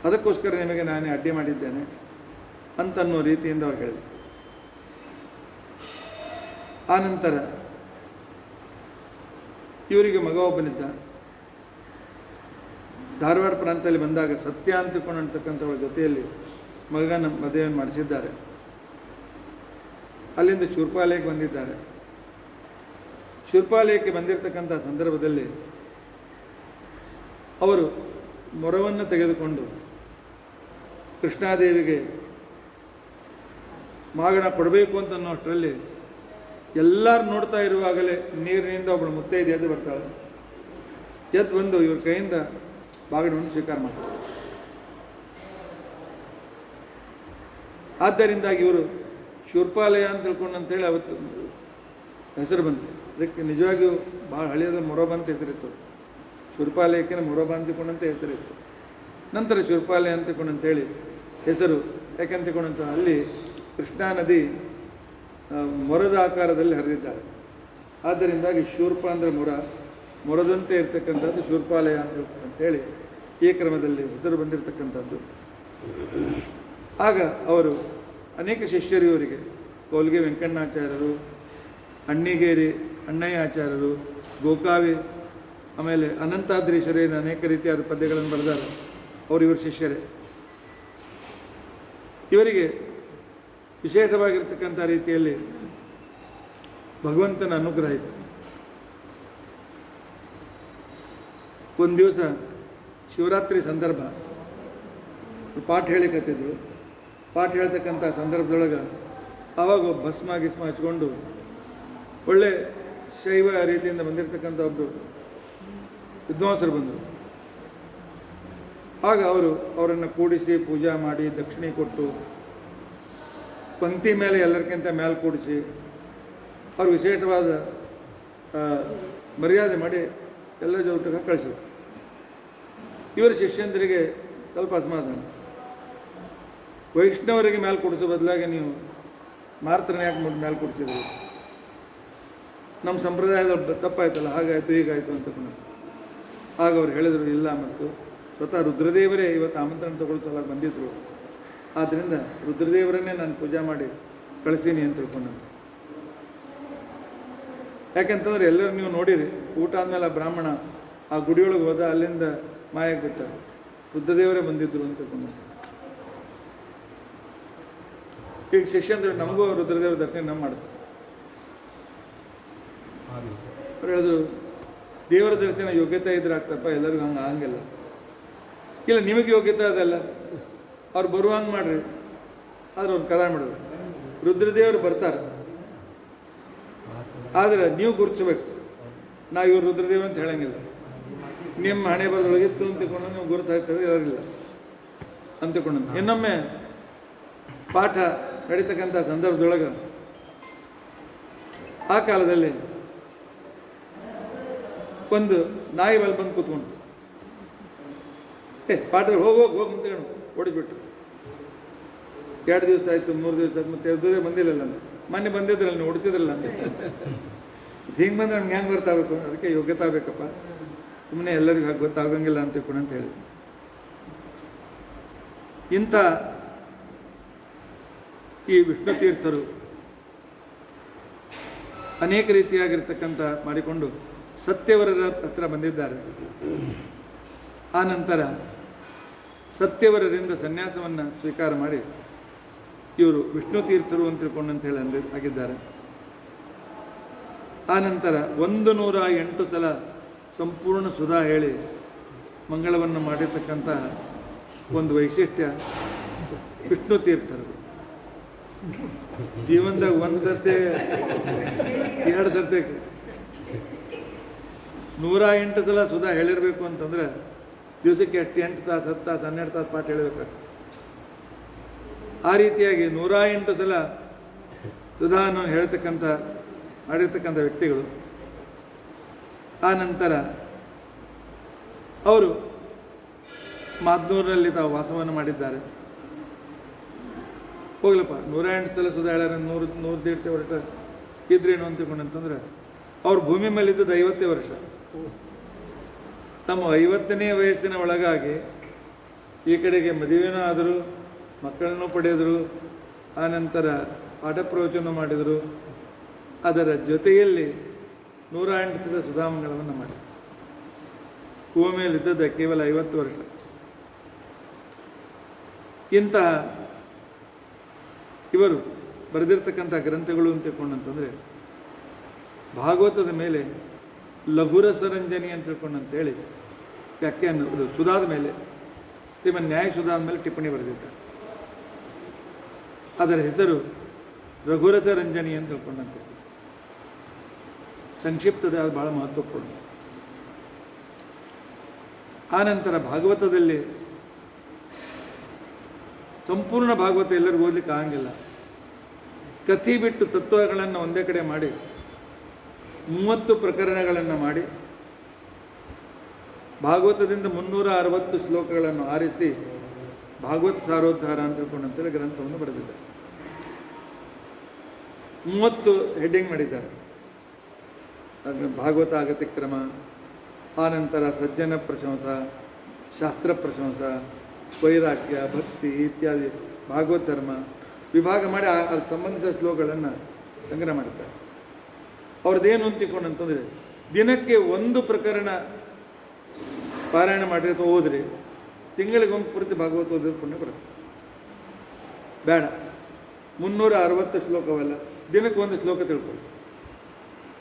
ಅದಕ್ಕೋಸ್ಕರ ನಿಮಗೆ ನಾನೇ ಅಡ್ಡಿ ಮಾಡಿದ್ದೇನೆ ಅಂತನ್ನೋ ರೀತಿಯಿಂದ ಅವ್ರು ಹೇಳಿದರು. ಆ ನಂತರ ಇವರಿಗೆ ಮಗ ಒಬ್ಬನಿದ್ದ. ಧಾರವಾಡ ಪ್ರಾಂತದಲ್ಲಿ ಬಂದಾಗ ಸತ್ಯ ಅಂತ ತಿಳ್ಕೊಂಡಿರ್ತಕ್ಕಂಥವ್ರ ಜೊತೆಯಲ್ಲಿ ಮಗನ ಮದುವೆಯನ್ನು ಮಾಡಿಸಿದ್ದಾರೆ. ಅಲ್ಲಿಂದ ಶೂರ್ಪಾಲಯಕ್ಕೆ ಬಂದಿದ್ದಾರೆ. ಶೂರ್ಪಾಲಯಕ್ಕೆ ಬಂದಿರತಕ್ಕಂಥ ಸಂದರ್ಭದಲ್ಲಿ ಅವರು ಮೊರವನ್ನು ತೆಗೆದುಕೊಂಡು ಕೃಷ್ಣಾದೇವಿಗೆ ಮಾಗಣ ಕೊಡಬೇಕು ಅಂತ ಅನ್ನೋ ಅಷ್ಟರಲ್ಲಿ ಎಲ್ಲರೂ ನೋಡ್ತಾ ಇರುವಾಗಲೇ ನೀರಿನಿಂದ ಒಬ್ಬಳು ಮುತ್ತೈದೆ ಎದ್ದು ಬರ್ತಾಳೆ. ಎದ್ದು ಬಂದು ಇವ್ರ ಕೈಯಿಂದ ಬಾಗಿಣವನ್ನು ಸ್ವೀಕಾರ ಮಾಡ್ತಾರೆ. ಆದ್ದರಿಂದಾಗಿ ಇವರು ಶೂರ್ಪಾಲಯ ಅಂತ ತಿಳ್ಕೊಂಡಂತೇಳಿ ಅವತ್ತು ಹೆಸರು ಬಂತು. ಅದಕ್ಕೆ ನಿಜವಾಗಿಯೂ ಭಾಳ ಹಳೆಯದ ಮೊರಬ ಅಂತ ಹೆಸರಿತ್ತು. ಶೂರ್ಪಾಲಯಕ್ಕೆ ಮೊರಬ ಅಂತಿಕೊಂಡಂತೆ ಹೆಸರಿತ್ತು. ನಂತರ ಶೂರ್ಪಾಲಯ ಅಂತಿಕೊಂಡಂತೇಳಿ ಹೆಸರು ಯಾಕೆಂತ ತಿಳ್ಕೊಂಡಂತ ಅಲ್ಲಿ ಕೃಷ್ಣಾ ನದಿ ಮೊರದ ಆಕಾರದಲ್ಲಿ ಹರಿದಿದ್ದಾಳೆ. ಆದ್ದರಿಂದಾಗಿ ಶೂರ್ಪ ಅಂದರೆ ಮೊರದಂತೆ ಇರ್ತಕ್ಕಂಥದ್ದು ಶೂರ್ಪಾಲಯ ಅಂತೇಳಿ ಈ ಕ್ರಮದಲ್ಲಿ ಹೆಸರು ಬಂದಿರತಕ್ಕಂಥದ್ದು. ಆಗ ಅವರು ಅನೇಕ ಶಿಷ್ಯರು ಇವರಿಗೆ ಕೋಲ್ಗೆ ವೆಂಕಣ್ಣಾಚಾರ್ಯರು, ಅಣ್ಣಿಗೇರಿ ಅಣ್ಣಯ್ಯ ಆಚಾರ್ಯರು, ಗೋಕಾವಿ, ಆಮೇಲೆ ಅನಂತಾದ್ರೀಶ್ವರೇನ ಅನೇಕ ರೀತಿಯಾದ ಪದ್ಯಗಳನ್ನು ಬರೆದಾರೆ. ಅವರು ಇವರು ಶಿಷ್ಯರೇ. ಇವರಿಗೆ ವಿಶೇಷವಾಗಿರ್ತಕ್ಕಂಥ ರೀತಿಯಲ್ಲಿ ಭಗವಂತನ ಅನುಗ್ರಹ ಇತ್ತು. ಒಂದು ದಿವಸ ಶಿವರಾತ್ರಿ ಸಂದರ್ಭ ಪಾಠ ಹೇಳಿಕತ್ತಿದ್ರು. ಪಾಠ ಹೇಳ್ತಕ್ಕಂಥ ಸಂದರ್ಭದೊಳಗೆ ಆವಾಗ ಭಸ್ಮ ಗಿಸ್ಮ ಹಚ್ಕೊಂಡು ಒಳ್ಳೆ ಶೈವ ರೀತಿಯಿಂದ ಬಂದಿರತಕ್ಕಂಥ ಒಬ್ಬರು ವಿದ್ವಾಂಸರು ಬಂದರು. ಆಗ ಅವರನ್ನು ಕೂಡಿಸಿ ಪೂಜಾ ಮಾಡಿ ದಕ್ಷಿಣೆ ಕೊಟ್ಟು ಪಂಕ್ತಿ ಮೇಲೆ ಎಲ್ಲರಿಗಿಂತ ಮೇಲೆ ಕೂಡಿಸಿ ಅವರು ವಿಶೇಷವಾದ ಮರ್ಯಾದೆ ಮಾಡಿ ಎಲ್ಲ ಜೊತೆಗೆ ಕಳಿಸಿದ್ರು. ಇವರ ಶಿಷ್ಯಂದರಿಗೆ ಸ್ವಲ್ಪ ಅಸಮಾಧಾನ. ವೈಷ್ಣವರಿಗೆ ಮೇಲೆ ಕೊಡಿಸೋ ಬದಲಾಗಿ ನೀವು ಮಾರ್ತರನ್ನ ಯಾಕೆ ಮೇಲೆ ಕೊಡಿಸಿದ್ರು? ನಮ್ಮ ಸಂಪ್ರದಾಯದ ತಪ್ಪಾಯ್ತಲ್ಲ, ಹಾಗಾಯಿತು ಹೀಗಾಯಿತು ಅಂತ. ಆಗ ಅವ್ರು ಹೇಳಿದರು, ಇಲ್ಲ, ಮತ್ತು ಸ್ವತಃ ರುದ್ರದೇವರೇ ಇವತ್ತು ಆಮಂತ್ರಣ ತಗೊಳ್ತಲ್ಲ ಬಂದಿದ್ದರು. ಆದ್ದರಿಂದ ರುದ್ರದೇವರನ್ನೇ ನಾನು ಪೂಜೆ ಮಾಡಿ ಕಳಿಸೀನಿ ಅಂತ ತಿಳ್ಕೊಂಡಂತೆ. ಯಾಕೆಂತಂದ್ರೆ ಎಲ್ಲರೂ ನೀವು ನೋಡಿರಿ, ಊಟ ಆದಮೇಲೆ ಆ ಬ್ರಾಹ್ಮಣ ಆ ಗುಡಿಯೊಳಗೆ ಹೋದ, ಅಲ್ಲಿಂದ ಮಾಯಕ್ಕೆ ಬಿಟ್ಟ. ರುದ್ರದೇವರೇ ಬಂದಿದ್ದರು ಅಂತ ತಿಳ್ಕೊಂಡಂತೆ. ಈಗ ಶಿಷ್ಯಂದ್ರೆ ನಮಗೂ ರುದ್ರದೇವರ ದರ್ಶನ ಮಾಡಿದ್ರು. ಅವ್ರು ಹೇಳಿದ್ರು, ದೇವರ ದರ್ಶನ ಯೋಗ್ಯತೆ ಇದ್ರೆ ಆಗ್ತಪ್ಪ, ಎಲ್ಲರಿಗೂ ಹಂಗೆ ಆಗಂಗಿಲ್ಲ. ಇಲ್ಲ, ನಿಮಗೆ ಯೋಗ್ಯತೆ ಅದಲ್ಲ, ಅವ್ರು ಬರುವಂಗೆ ಮಾಡ್ರಿ. ಆದ್ರೆ ಅವ್ರು ಕರ ಮಾಡಿದ್ರು, ರುದ್ರದೇವರು ಬರ್ತಾರೆ, ಆದರೆ ನೀವು ಗುರುತಿಸ್ಬೇಕು. ನಾವು ಇವ್ರು ರುದ್ರದೇವ ಅಂತ ಹೇಳಂಗಿಲ್ಲ. ನಿಮ್ಮ ಹಣೆ ಬರದೊಳಗಿತ್ತು ಅಂತಕೊಂಡು ನೀವು ಗುರುತಾಗ್ತದೆ ಇರೋರಿಲ್ಲ ಅಂತಕೊಂಡು. ಇನ್ನೊಮ್ಮೆ ಪಾಠ ನಡೀತಕ್ಕಂಥ ಸಂದರ್ಭದೊಳಗೆ ಆ ಕಾಲದಲ್ಲಿ ಒಂದು ನಾಯಿ ಬಲ್ ಬಂದು ಕೂತ್ಕೊಂಡು ಪಾಠದಲ್ಲಿ ಹೋಗಿ ಅಂತೇಳಿ ಓಡಿಬಿಟ್ಟು 2 ದಿವಸ ಆಯಿತು, 3 ದಿವಸ ಆಯ್ತು, ಮತ್ತೆ 2 ದಿವಸ ಬಂದಿಲ್ಲಲ್ಲ. ಮೊನ್ನೆ ಬಂದಿದ್ರಲ್ಲ, ನೀವು ಓಡಿಸಿದ್ರಲ್ಲ ಅಂತ. ಹಿಂಗೆ ಬಂದ್ರೆ ನಮ್ಗೆ ಹೆಂಗೆ ಗೊತ್ತಾಗಬೇಕು? ಅದಕ್ಕೆ ಯೋಗ್ಯತೆ ಆಗಬೇಕಪ್ಪ, ಸುಮ್ಮನೆ ಎಲ್ಲರಿಗೂ ಹಾಗೆ ಗೊತ್ತಾಗಂಗಿಲ್ಲ ಅಂತ ತಿಳ್ಕೊಂಡು ಅಂತ ಹೇಳಿ. ಇಂಥ ಈ ವಿಷ್ಣು ತೀರ್ಥರು ಅನೇಕ ರೀತಿಯಾಗಿರ್ತಕ್ಕಂಥ ಮಾಡಿಕೊಂಡು ಸತ್ಯವರರ ಹತ್ರ ಬಂದಿದ್ದಾರೆ. ಆ ನಂತರ ಸತ್ಯವರರಿಂದ ಸನ್ಯಾಸವನ್ನು ಸ್ವೀಕಾರ ಮಾಡಿ ಇವರು ವಿಷ್ಣು ತೀರ್ಥರು ಅಂತ ತಿಳ್ಕೊಂಡಂತ ಹೇಳಿ ಆಗಿದ್ದಾರೆ. ಆ ನಂತರ 108 ಸಲ ಸಂಪೂರ್ಣ ಸುಧಾ ಹೇಳಿ ಮಂಗಳವನ್ನು ಮಾಡಿರ್ತಕ್ಕಂಥ ಒಂದು ವೈಶಿಷ್ಟ್ಯ ವಿಷ್ಣು ತೀರ್ಥರು. ಜೀವನದಾಗ 1 ಸರ್ತಿ 2 ಸರ್ತಿ 108 ಸಲ ಸುಧಾ ಹೇಳಿರಬೇಕು ಅಂತಂದ್ರೆ ದಿವಸಕ್ಕೆ 8 ತಾಸು 10 ತಾಸು 12 ತಾಸು ಪಾಠ ಹೇಳಬೇಕು. ಆ ರೀತಿಯಾಗಿ 108 ಸಲ ಸುಧಾವನ್ನು ಹೇಳ್ತಕ್ಕಂಥ ಮಾಡಿರ್ತಕ್ಕಂಥ ವ್ಯಕ್ತಿಗಳು. ಆ ನಂತರ ಅವರು ಮಾದ್ನೂರಿನಲ್ಲಿ ತಾವು ವಾಸವನ್ನು ಮಾಡಿದ್ದಾರೆ. ಹೋಗ್ಲಪ್ಪ, 108 ಸಲ ಸುಧಾ ಹೇಳ್ಯಾರ, 100-150 ವರ್ಷ ಇದ್ರೇನು ಅಂತಕೊಂಡಂತಂದ್ರೆ ಅವ್ರ ಭೂಮಿ ಮೇಲೆ ಇದ್ದದ್ದು 50 ವರ್ಷ. ತಮ್ಮ 50ನೇ ವಯಸ್ಸಿನ ಒಳಗಾಗಿ ಈ ಕಡೆಗೆ ಮದುವೆನೂ ಆದರು, ಮಕ್ಕಳನ್ನು ಪಡೆದರು, ಆನಂತರ ಪಾಠ ಪ್ರವಚನ ಮಾಡಿದರು. ಅದರ ಜೊತೆಯಲ್ಲಿ 108 ಸಲ ಸುಧಾಮಂಗಳವನ್ನು ಮಾಡಿ ಭೂಮಿಯಲ್ಲಿದ್ದದ್ದು ಕೇವಲ 50 ವರ್ಷ. ಇಂತಹ ಇವರು ಬರೆದಿರ್ತಕ್ಕಂಥ ಗ್ರಂಥಗಳು ಅಂತ ತಿಳ್ಕೊಂಡಂತಂದರೆ ಭಾಗವತದ ಮೇಲೆ ಲಘುರಸರಂಜನಿ ಅಂತ ತಿಳ್ಕೊಂಡಂತೇಳಿ ವ್ಯಾಖ್ಯಾನ, ಸುಧಾದ ಮೇಲೆ ಶ್ರೀಮನ್ ನ್ಯಾಯ ಸುಧಾದ ಮೇಲೆ ಟಿಪ್ಪಣಿ ಬರೆದಿದ್ದಾರೆ. ಅದರ ಹೆಸರು ರಘುರಸ ರಂಜನಿ ಅಂತ ತಿಳ್ಕೊಂಡಂತೆ. ಸಂಕ್ಷಿಪ್ತದ ಅದು ಭಾಳ ಮಹತ್ವಪೂರ್ಣ. ಆನಂತರ ಭಾಗವತದಲ್ಲಿ ಸಂಪೂರ್ಣ ಭಾಗವತ ಎಲ್ಲರಿಗೂ ಓದಲಿಕ್ಕೆ ಆಗಂಗಿಲ್ಲ. ಕಥೆ ಬಿಟ್ಟು ತತ್ವಗಳನ್ನು ಒಂದೇ ಕಡೆ ಮಾಡಿ 30 ಪ್ರಕರಣಗಳನ್ನು ಮಾಡಿ ಭಾಗವತದಿಂದ 360 ಶ್ಲೋಕಗಳನ್ನು ಆರಿಸಿ ಭಾಗವತ ಸಾರೋದ್ಧಾರ ಅಂತ ತಿಳ್ಕೊಂಡಂತೇಳಿ ಗ್ರಂಥವನ್ನು ಬರೆದಿದ್ದಾರೆ. 30 ಹೆಡ್ಡಿಂಗ್ ಮಾಡಿದ್ದಾರೆ. ಭಾಗವತ ಅಗತಿಕ್ರಮ, ಆನಂತರ ಸಜ್ಜನ ಪ್ರಶಂಸ, ಶಾಸ್ತ್ರ ಪ್ರಶಂಸ, ವೈರಾಗ್ಯ, ಭಕ್ತಿ ಇತ್ಯಾದಿ ಭಾಗವತ ಧರ್ಮ ವಿಭಾಗ ಮಾಡಿ ಅದಕ್ಕೆ ಸಂಬಂಧಿಸಿದ ಶ್ಲೋಕಗಳನ್ನು ಸಂಗ್ರಹ ಮಾಡಿದ್ದಾರೆ. ಅವ್ರದ್ದೇನು ಅಂತಿಕೊಂಡಂತಂದರೆ, ದಿನಕ್ಕೆ 1 ಪ್ರಕರಣ ಪಾರಾಯಣ ಮಾಡಿರಿ ಅಥವಾ ಓದ್ರಿ, ತಿಂಗಳಿಗೊಂದು ಪೂರ್ತಿ ಭಾಗವತ ಓದಿದ್ರೆ ಪುಣ್ಯ ಬರುತ್ತೆ. ಬೇಡ 360 ಶ್ಲೋಕವಲ್ಲ, ದಿನಕ್ಕೆ 1 ಶ್ಲೋಕ ತಿಳ್ಕೊಳ್ಳಿ.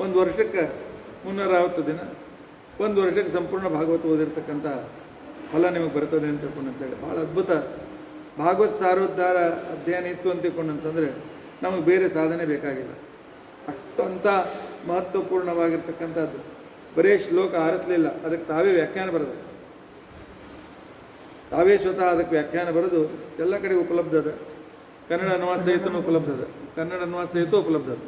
1 ವರ್ಷಕ್ಕೆ 360 ದಿನ, 1 ವರ್ಷಕ್ಕೆ ಸಂಪೂರ್ಣ ಭಾಗವತ ಓದಿರ್ತಕ್ಕಂಥ ಫಲ ನಿಮಗೆ ಬರ್ತದೆ ಅಂತ ತಿಳ್ಕೊಂಡಂತೇಳಿ ಭಾಳ ಅದ್ಭುತ ಭಾಗವತ ಸಾರೋದ್ಧಾರ ಅಧ್ಯಯನ ಇತ್ತು ಅಂತ ತಿಳ್ಕೊಂಡಂತಂದರೆ ನಮಗೆ ಬೇರೆ ಸಾಧನೆ ಬೇಕಾಗಿಲ್ಲ. ಅಷ್ಟಂಥ ಮಹತ್ವಪೂರ್ಣವಾಗಿರ್ತಕ್ಕಂಥದ್ದು. ಬರೀ ಶ್ಲೋಕ ಆರಿಸಲಿಲ್ಲ, ಅದಕ್ಕೆ ತಾವೇ ವ್ಯಾಖ್ಯಾನ ಬರೆದು, ತಾವೇ ಸ್ವತಃ ಅದಕ್ಕೆ ವ್ಯಾಖ್ಯಾನ ಬರೆದು ಎಲ್ಲ ಕಡೆ ಉಪಲಬ್ಧ ಅದ. ಕನ್ನಡ ಅನುವಾದ ಸಹಿತನೂ ಉಪಲಬ್ಧ ಅದ, ಕನ್ನಡ ಅನುವಾದ ಸಹಿತ ಉಪಲಬ್ಧ ಅದ.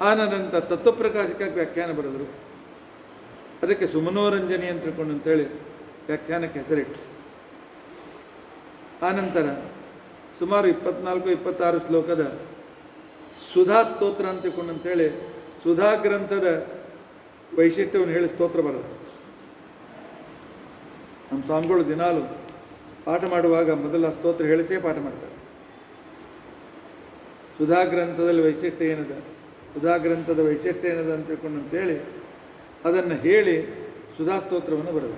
ಆನಂತರ ತತ್ವಪ್ರಕಾಶಕ್ಕೆ ವ್ಯಾಖ್ಯಾನ ಬರೆದರು. ಅದಕ್ಕೆ ಸುಮನೋರಂಜನಿ ಅಂತ ತಿಳ್ಕೊಂಡು ಅಂತೇಳಿ ವ್ಯಾಖ್ಯಾನಕ್ಕೆ ಹೆಸರಿಟ್ಟು, ಆನಂತರ ಸುಮಾರು 24-26 ಶ್ಲೋಕದ ಸುಧಾ ಸ್ತೋತ್ರ ಅಂತ ತಿಳ್ಕೊಂಡು ಅಂತೇಳಿ ಸುಧಾ ಗ್ರಂಥದ ವೈಶಿಷ್ಟ್ಯವನ್ನು ಹೇಳಿ ಸ್ತೋತ್ರ ಬರೆದ. ನಮ್ಮ ಸ್ವಾಮಿಗಳು ದಿನಾಲು ಪಾಠ ಮಾಡುವಾಗ ಮೊದಲ ಸ್ತೋತ್ರ ಹೇಳಿಸೇ ಪಾಠ ಮಾಡ್ತಾರೆ. ಸುಧಾ ಗ್ರಂಥದಲ್ಲಿ ವೈಶಿಷ್ಟ್ಯ ಏನದ, ಸುಧಾ ಗ್ರಂಥದ ವೈಶಿಷ್ಟ್ಯ ಏನದ ಅಂತ ತಿಳ್ಕೊಂಡು ಅಂತೇಳಿ ಅದನ್ನು ಹೇಳಿ ಸುಧಾ ಸ್ತೋತ್ರವನ್ನು ಬರೆದ.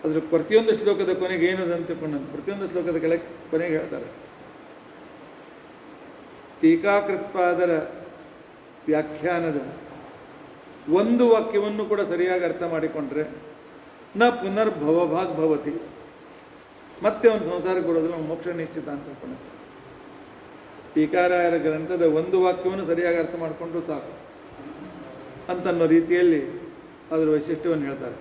ಅದರ ಪ್ರತಿಯೊಂದು ಶ್ಲೋಕದ ಕೊನೆಗೆ ಏನದ ಅಂತ ತಿಳ್ಕೊಂಡು ಪ್ರತಿಯೊಂದು ಶ್ಲೋಕದ ಕೊನೆಗೆ ಹೇಳ್ತಾರೆ. ಟೀಕಾಕೃತ್ಪಾದರ ವ್ಯಾಖ್ಯಾನದ 1 ವಾಕ್ಯವನ್ನು ಕೂಡ ಸರಿಯಾಗಿ ಅರ್ಥ ಮಾಡಿಕೊಂಡ್ರೆ ನ ಪುನರ್ಭವಭಾಗ್ ಭವತಿ, ಮತ್ತೆ ಒಂದು ಸಂಸಾರಕ್ಕೆ ಕೊಡೋದಿಲ್ಲ, ಮೋಕ್ಷ ನಿಶ್ಚಿತ ಅಂತ ತಿಳ್ಕೊಂಡಂತೆ. ಟೀಕಾರಾಯರ ಗ್ರಂಥದ 1 ವಾಕ್ಯವನ್ನು ಸರಿಯಾಗಿ ಅರ್ಥ ಮಾಡಿಕೊಂಡು ಸಾಕು ಅಂತನ್ನೋ ರೀತಿಯಲ್ಲಿ ಅದರ ವೈಶಿಷ್ಟ್ಯವನ್ನು ಹೇಳ್ತಾರೆ.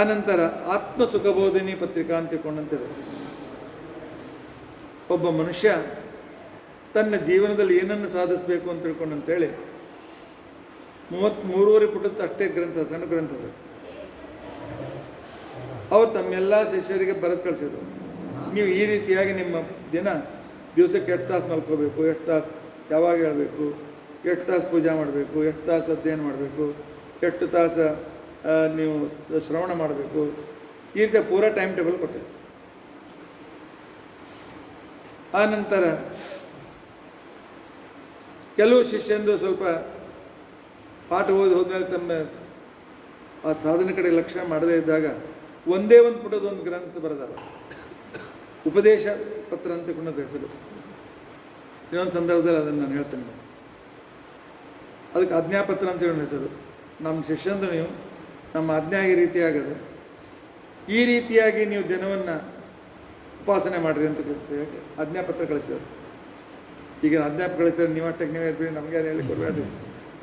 ಆನಂತರ ಆತ್ಮ ಸುಖಬೋಧಿನಿ ಪತ್ರಿಕಾ ಅಂತ ತಿಳ್ಕೊಂಡಂತಿದೆ. ಒಬ್ಬ ಮನುಷ್ಯ ತನ್ನ ಜೀವನದಲ್ಲಿ ಏನನ್ನು ಸಾಧಿಸಬೇಕು ಅಂತ ತಿಳ್ಕೊಂಡಂತೇಳಿ 33 ಪುಟದ ಅಷ್ಟೇ ಗ್ರಂಥ, ಸಣ್ಣ ಗ್ರಂಥದ. ಅವ್ರು ತಮ್ಮೆಲ್ಲ ಶಿಷ್ಯರಿಗೆ ಬರೆದು ಕಳಿಸಿದ್ರು, ನೀವು ಈ ರೀತಿಯಾಗಿ ನಿಮ್ಮ ದಿವಸಕ್ಕೆ ಎಷ್ಟು ತಾಸು ಮಲ್ಕೋಬೇಕು, ಎಷ್ಟು ತಾಸು ಯಾವಾಗ ಹೇಳಬೇಕು, ಎಷ್ಟು ತಾಸು ಪೂಜೆ ಮಾಡಬೇಕು, ಎಷ್ಟು ತಾಸು ಅಧ್ಯಯನ ಮಾಡಬೇಕು, ಎಷ್ಟು ತಾಸು ನೀವು ಶ್ರವಣ ಮಾಡಬೇಕು, ಈ ರೀತಿಯ ಪೂರಾ ಟೈಮ್ ಟೇಬಲ್ ಕೊಟ್ಟೆ. ಆನಂತರ ಕೆಲವು ಶಿಷ್ಯಂದು ಸ್ವಲ್ಪ ಪಾಠ ಓದಿ ಹೋದ್ಮೇಲೆ ತಮ್ಮ ಆ ಸಾಧನೆ ಕಡೆ ಲಕ್ಷ್ಯ ಮಾಡದೇ ಇದ್ದಾಗ ಒಂದೇ ಒಂದು ಪುಟದ ಒಂದು ಗ್ರಂಥ ಬರೆದಾರ, ಉಪದೇಶ ಪತ್ರ ಅಂತ ತಿಳ್ಕೊಂಡದ ಹೆಸರು. ಇನ್ನೊಂದು ಸಂದರ್ಭದಲ್ಲಿ ಅದನ್ನು ನಾನು ಹೇಳ್ತೇನೆ. ಅದಕ್ಕೆ ಆಜ್ಞಾಪತ್ರ ಅಂತ ಹೇಳೋ ಹೆಸರು. ನಮ್ಮ ಶಿಷ್ಯಂದು ನೀವು ನಮ್ಮ ಆಜ್ಞೆ ಈ ರೀತಿಯಾಗದೆ, ಈ ರೀತಿಯಾಗಿ ನೀವು ದಿನವನ್ನು ಉಪಾಸನೆ ಮಾಡಿರಿ ಅಂತ ಆಜ್ಞಾಪತ್ರ ಕಳಿಸಿದ್ರು. ಈಗ ಆಜ್ಞಾಪತ್ರ ಕಳಿಸಿದ್ರೆ ನೀವು ಅಷ್ಟಕ್ಕೆ ನೀವೇ ಇರ್ತೀರಿ, ನಮಗೆ ಹೇಳಿ ಕೊಡಬೇಡ್ರಿ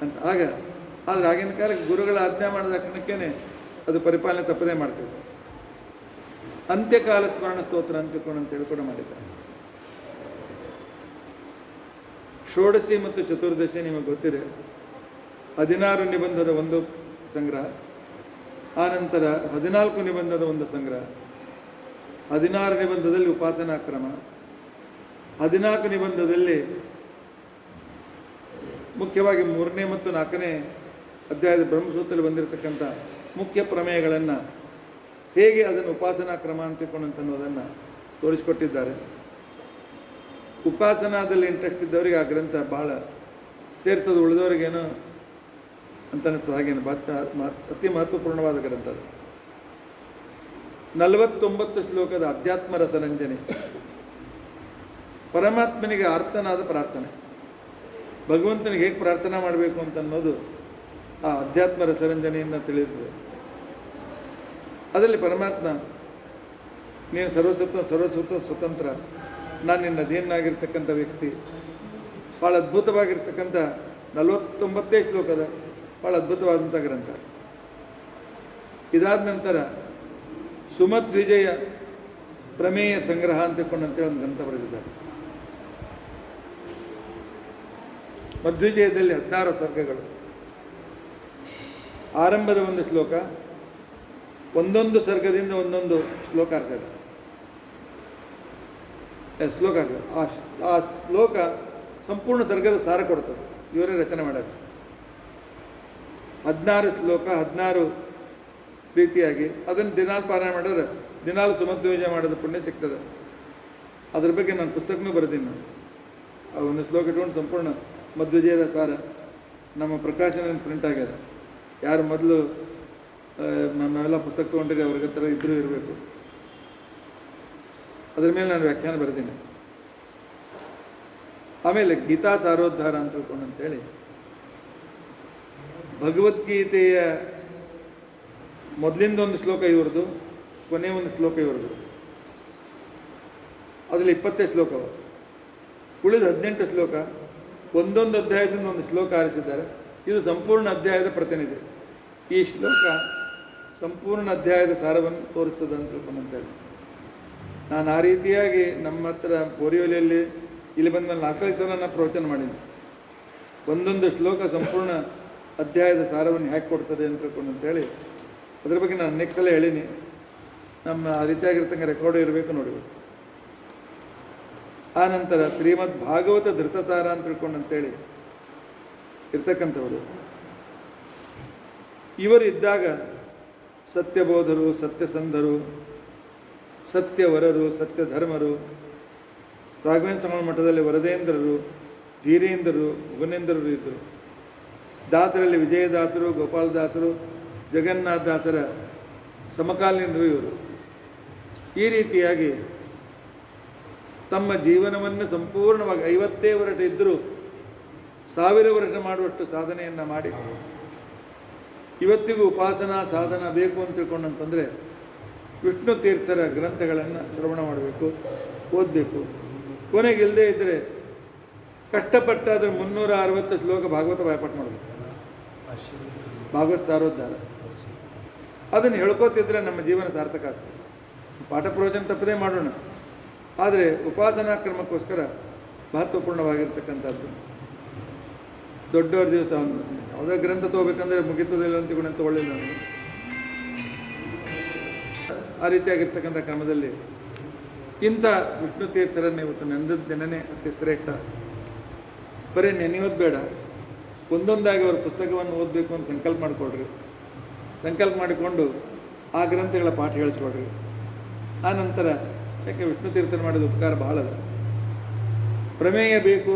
ಅಂತ. ಆದರೆ ಆಗಿನ ಕಾಲಕ್ಕೆ ಗುರುಗಳ ಆಜ್ಞೆ ಮಾಡಿದ ಕ್ಷಣಕ್ಕೇ ಅದು ಪರಿಪಾಲನೆ ತಪ್ಪದೇ ಮಾಡ್ತಿದ್ರು. ಅಂತ್ಯಕಾಲ ಸ್ಮರಣ ಸ್ತೋತ್ರ ಅಂತ ತಿಳ್ಕೊಂಡು ಕೂಡ ಮಾಡಿದ್ದಾರೆ. ಷೋಡಶಿ ಮತ್ತು ಚತುರ್ದಶಿ ನಿಮಗೆ ಗೊತ್ತಿದೆ. 16 ನಿಬಂಧದ ಒಂದು ಸಂಗ್ರಹ, ಆನಂತರ 14 ನಿಬಂಧದ ಒಂದು ಸಂಗ್ರಹ, 16 ನಿಬಂಧದಲ್ಲಿ ಉಪಾಸನಾ ಕ್ರಮ, 14 ನಿಬಂಧದಲ್ಲಿ ಮುಖ್ಯವಾಗಿ 3ನೇ ಮತ್ತು 4ನೇ ಅಧ್ಯಾಯದ ಬ್ರಹ್ಮಸೂತ್ರದಲ್ಲಿ ಬಂದಿರತಕ್ಕಂಥ ಮುಖ್ಯ ಪ್ರಮೇಯಗಳನ್ನು ಹೇಗೆ ಅದನ್ನು ಉಪಾಸನಾ ಕ್ರಮ ಅಂತ ತಿಳ್ಕೊಂಡಂತನ್ನೋದನ್ನು ತೋರಿಸಿಕೊಟ್ಟಿದ್ದಾರೆ. ಉಪಾಸನಾದಲ್ಲಿ ಇಂಟ್ರೆಸ್ಟ್ ಇದ್ದವರಿಗೆ ಆ ಗ್ರಂಥ ಭಾಳ ಸೇರ್ತದೆ, ಉಳಿದವರಿಗೇನು ಅಂತ ಅನ್ನಿಸ್ತದೆ. ಹಾಗೇನು ಅತಿ ಮಹತ್ವಪೂರ್ಣವಾದ ಗ್ರಂಥ ಅದು. 49 ಶ್ಲೋಕದ ಅಧ್ಯಾತ್ಮ ರಸರಂಜನೆ, ಪರಮಾತ್ಮನಿಗೆ ಆರ್ತನಾದ ಪ್ರಾರ್ಥನೆ, ಭಗವಂತನಿಗೆ ಹೇಗೆ ಪ್ರಾರ್ಥನಾ ಮಾಡಬೇಕು ಅಂತ ಅನ್ನೋದು ಆ ಅಧ್ಯಾತ್ಮ ರಸರಂಜನೆಯನ್ನು ತಿಳಿದಿದೆ. ಅದರಲ್ಲಿ ಪರಮಾತ್ಮ, ನೀನು ಸರ್ವಸ್ವತಂತ್ರ, ನಾನು ನಿನ್ನ ಅಧೀನಾಗಿರ್ತಕ್ಕಂಥ ವ್ಯಕ್ತಿ, ಭಾಳ ಅದ್ಭುತವಾಗಿರ್ತಕ್ಕಂಥ 49 ಶ್ಲೋಕದ ಭಾಳ ಅದ್ಭುತವಾದಂಥ ಗ್ರಂಥ. ಇದಾದ ನಂತರ ಸುಮಧ್ವಿಜಯ ಪ್ರಮೇಯ ಸಂಗ್ರಹ ಅಂತೇಳಿ ಒಂದು ಗ್ರಂಥ ಬರೆದಿದ್ದಾರೆ. ಮಧ್ವಿಜಯದಲ್ಲಿ 16 ಸರ್ಗಗಳು. ಆರಂಭದ ಒಂದು ಶ್ಲೋಕ, ಒಂದೊಂದು ಸರ್ಗದಿಂದ ಒಂದೊಂದು ಶ್ಲೋಕ ಆರಿಸಿದ ಆ ಶ್ಲೋಕ ಸಂಪೂರ್ಣ ಸರ್ಗದ ಸಾರ ಕೊಡ್ತದೆ. ಇವರೇ ರಚನೆ ಮಾಡೋದು. 16 ಶ್ಲೋಕ 16 ರೀತಿಯಾಗಿ ಅದನ್ನು ದಿನಾಲು ಪಾರಾಯಣ ಮಾಡಿದ್ರೆ ದಿನಾಲು ಸುಮಧ್ವಿಜಯ ಮಾಡೋದು ಪುಣ್ಯ ಸಿಗ್ತದೆ. ಅದ್ರ ಬಗ್ಗೆ ನಾನು ಪುಸ್ತಕನೂ ಬರೆದೀನಿ. ನಾನು ಆ ಒಂದು ಶ್ಲೋಕ ಇಟ್ಕೊಂಡು ಸಂಪೂರ್ಣ ಮಧ್ವಿಜಯದ ಸಾರ ನಮ್ಮ ಪ್ರಕಾಶನದಿಂದ ಪ್ರಿಂಟ್ ಆಗ್ಯದ. ಯಾರು ಮೊದಲು ನಮ್ಮೆಲ್ಲ ಪುಸ್ತಕ ತೊಗೊಂಡಿರಿ ಅವ್ರಿಗೆ ಹತ್ರ ಇಬ್ಬರು ಇರಬೇಕು. ಅದ್ರ ಮೇಲೆ ನಾನು ವ್ಯಾಖ್ಯಾನ ಬರೆದೀನಿ. ಆಮೇಲೆ ಗೀತಾ ಸಾರೋದ್ಧಾರ ಅಂತ ತಿಳ್ಕೊಂಡು ಅಂತೇಳಿ ಭಗವದ್ಗೀತೆಯ ಮೊದಲಿಂದ ಒಂದು ಶ್ಲೋಕ ಇವ್ರದ್ದು, ಕೊನೆಯ ಒಂದು ಶ್ಲೋಕ ಇವ್ರದ್ದು. ಅದರಲ್ಲಿ 20 ಶ್ಲೋಕವ. ಉಳಿದ 18 ಶ್ಲೋಕ ಒಂದೊಂದು ಅಧ್ಯಾಯದಿಂದ ಒಂದು ಶ್ಲೋಕ ಆರಿಸಿದ್ದಾರೆ. ಇದು ಸಂಪೂರ್ಣ ಅಧ್ಯಾಯದ ಪ್ರತಿನಿಧಿ. ಈ ಶ್ಲೋಕ ಸಂಪೂರ್ಣ ಅಧ್ಯಾಯದ ಸಾರವನ್ನು ತೋರಿಸ್ತದೆ ಅಂತ ತಿಳ್ಕೊಂಡಂತೇಳಿ ನಾನು ಆ ರೀತಿಯಾಗಿ ನಮ್ಮ ಹತ್ರ ಬೋರಿವಲಿಯಲ್ಲಿ ಇಲ್ಲಿ ಬಂದ ಮೇಲೆ 4 ಸಲ ನಾನು ಪ್ರವಚನ ಮಾಡಿದ್ದೆ. ಒಂದೊಂದು ಶ್ಲೋಕ ಸಂಪೂರ್ಣ ಅಧ್ಯಾಯದ ಸಾರವನ್ನು ಹೇಗೆ ಕೊಡ್ತದೆ ಅಂತ ತಿಳ್ಕೊಂಡಂತೇಳಿ ಅದ್ರ ಬಗ್ಗೆ ನಾನು ನೆಕ್ಸ್ಟ್ ಸಲ ಹೇಳೀನಿ. ನಮ್ಮ ಆ ರೀತಿಯಾಗಿರ್ತಂಗೆ ರೆಕಾರ್ಡು ಇರಬೇಕು ನೋಡಬೇಕು. ಆ ನಂತರ ಶ್ರೀಮದ್ ಭಾಗವತ ಧೃತಸಾರ ಅಂತ ತಿಳ್ಕೊಂಡಂತೇಳಿ ಇರ್ತಕ್ಕಂಥವರು. ಇವರು ಇದ್ದಾಗ ಸತ್ಯಬೋಧರು, ಸತ್ಯಸಂಧರು, ಸತ್ಯವರರು, ಸತ್ಯಧರ್ಮರು, ರಾಘವೇಂದ್ರ ಸ್ವಾಮಿ ಮಠದಲ್ಲಿ ವರದೇಂದ್ರರು, ಧೀರೇಂದ್ರರು, ಭುವನೇಂದ್ರರು ಇದ್ದರು. ದಾಸರಲ್ಲಿ ವಿಜಯದಾಸರು, ಗೋಪಾಲದಾಸರು, ಜಗನ್ನಾಥದಾಸರ ಸಮಕಾಲೀನರು ಇವರು. ಈ ರೀತಿಯಾಗಿ ತಮ್ಮ ಜೀವನವನ್ನು ಸಂಪೂರ್ಣವಾಗಿ 50 ವರ್ಷ ಇದ್ದರೂ 1000 ವರ್ಷ ಮಾಡುವಷ್ಟು ಸಾಧನೆಯನ್ನು ಮಾಡಿ ಇವತ್ತಿಗೂ ಉಪಾಸನಾ ಸಾಧನ ಬೇಕು ಅಂತ ತಿಳ್ಕೊಂಡಂತಂದರೆ ವಿಷ್ಣು ತೀರ್ಥರ ಗ್ರಂಥಗಳನ್ನು ಶ್ರವಣ ಮಾಡಬೇಕು, ಓದಬೇಕು. ಕೊನೆಗೆ ಇಲ್ಲದೇ ಇದ್ದರೆ ಕಷ್ಟಪಟ್ಟಾದರೆ 360 ಶ್ಲೋಕ ಭಾಗವತ ಬಾಯಪಾಠ ಮಾಡಬೇಕು. ಭಾಗವತ ಸಾರೋದ್ಧಾರ ಅದನ್ನು ಹೇಳ್ಕೋತಿದ್ರೆ ನಮ್ಮ ಜೀವನ ಸಾರ್ಥಕ ಆಗ್ತದೆ. ಪಾಠ ಪ್ರವಚನ ತಪ್ಪದೇ ಮಾಡೋಣ, ಆದರೆ ಉಪಾಸನಾ ಕ್ರಮಕ್ಕೋಸ್ಕರ ಮಹತ್ವಪೂರ್ಣವಾಗಿರ್ತಕ್ಕಂಥದ್ದು. ದೊಡ್ಡವ್ರ ದಿವಸ ಯಾವುದೇ ಗ್ರಂಥ ತೊಗೋಬೇಕಂದ್ರೆ ಮುಗಿತದಿಲ್ಲ ಅಂತ ಒಳ್ಳೆಯದು. ನನಗೆ ಆ ರೀತಿಯಾಗಿರ್ತಕ್ಕಂಥ ಕ್ರಮದಲ್ಲಿ ಇಂಥ ವಿಷ್ಣು ತೀರ್ಥರನ್ನು ಇವತ್ತು ನೆನೆದ ದಿನವೇ ಅತಿ ಶ್ರೇಷ್ಠ. ಬರೀ ನೆನೆಯೋದು ಬೇಡ, ಒಂದೊಂದಾಗಿ ಅವ್ರ ಪುಸ್ತಕವನ್ನು ಓದಬೇಕು ಅಂತ ಸಂಕಲ್ಪ ಮಾಡಿಕೊಡ್ರಿ. ಸಂಕಲ್ಪ ಮಾಡಿಕೊಂಡು ಆ ಗ್ರಂಥಗಳ ಪಾಠ ಹೇಳಿಸ್ಕೊಡ್ರಿ. ಆ ನಂತರ ಯಾಕೆ ವಿಷ್ಣು ತೀರ್ಥರು ಮಾಡಿದ ಉಪಕಾರ ಭಾಳ ಅದ. ಪ್ರಮೇಯ ಬೇಕು,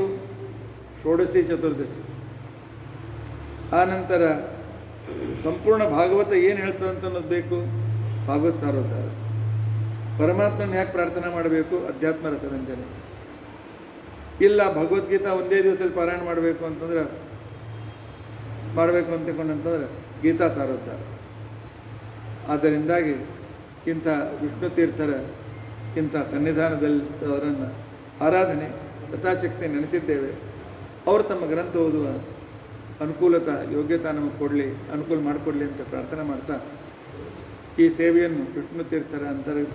ಷೋಡಶಿ ಚತುರ್ದಶಿ. ಆ ನಂತರ ಸಂಪೂರ್ಣ ಭಾಗವತ ಏನು ಹೇಳ್ತದೆ ಅಂತ ಅನ್ನೋದು ಬೇಕು, ಭಾಗವತ ಸಾರೋದ್ಧಾರ. ಪರಮಾತ್ಮನ ಯಾಕೆ ಪ್ರಾರ್ಥನೆ ಮಾಡಬೇಕು, ಅಧ್ಯಾತ್ಮ ರಸರಂಜನೆ. ಇಲ್ಲ ಭಗವದ್ಗೀತಾ ಒಂದೇ ದಿವಸದಲ್ಲಿ ಪಾರಾಯಣ ಮಾಡಬೇಕು ಅಂತಂದ್ರೆ ಅಂತಂದ್ರೆ ಗೀತಾ ಸಾರೋದ್ಧಾರ. ಆದ್ದರಿಂದಾಗಿ ಇಂಥ ವಿಷ್ಣು ತೀರ್ಥರ ಇಂಥ ಸನ್ನಿಧಾನದಲ್ಲಿ ಅವರನ್ನು ಆರಾಧನೆ ಯಥಾಶಕ್ತಿ ನೆನೆಸಿದ್ದೇವೆ. ಅವರು ತಮ್ಮ ಗ್ರಂಥ ಓದುವ ಅನುಕೂಲತೆ ಯೋಗ್ಯತಾ ನಮಗೆ ಕೊಡಲಿ, ಅನುಕೂಲ ಮಾಡಿಕೊಡಲಿ ಅಂತ ಪ್ರಾರ್ಥನೆ ಮಾಡ್ತಾ ಈ ಸೇವೆಯನ್ನು ವಿಷ್ಣು ತೀರ್ಥರ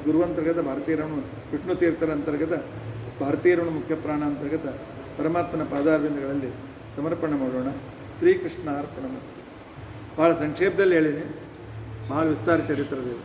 ಗುರುವಂತರ್ಗತ ಭಾರತೀಯರಮಣ ವಿಷ್ಣು ತೀರ್ಥರ ಅಂತರ್ಗತ ಭಾರತೀಯರಮಣ ಮುಖ್ಯ ಪ್ರಾಣ ಅಂತರ್ಗತ ಪರಮಾತ್ಮನ ಪಾದಾರವಿಂದಗಳಲ್ಲಿ ಸಮರ್ಪಣೆ ಮಾಡೋಣ. ಶ್ರೀಕೃಷ್ಣ ಅರ್ಪಣ. ಭಾಳ ಸಂಕ್ಷೇಪದಲ್ಲಿ ಹೇಳಿನಿ, ಭಾಳ ವಿಸ್ತಾರ ಚರಿತ್ರದೇವು.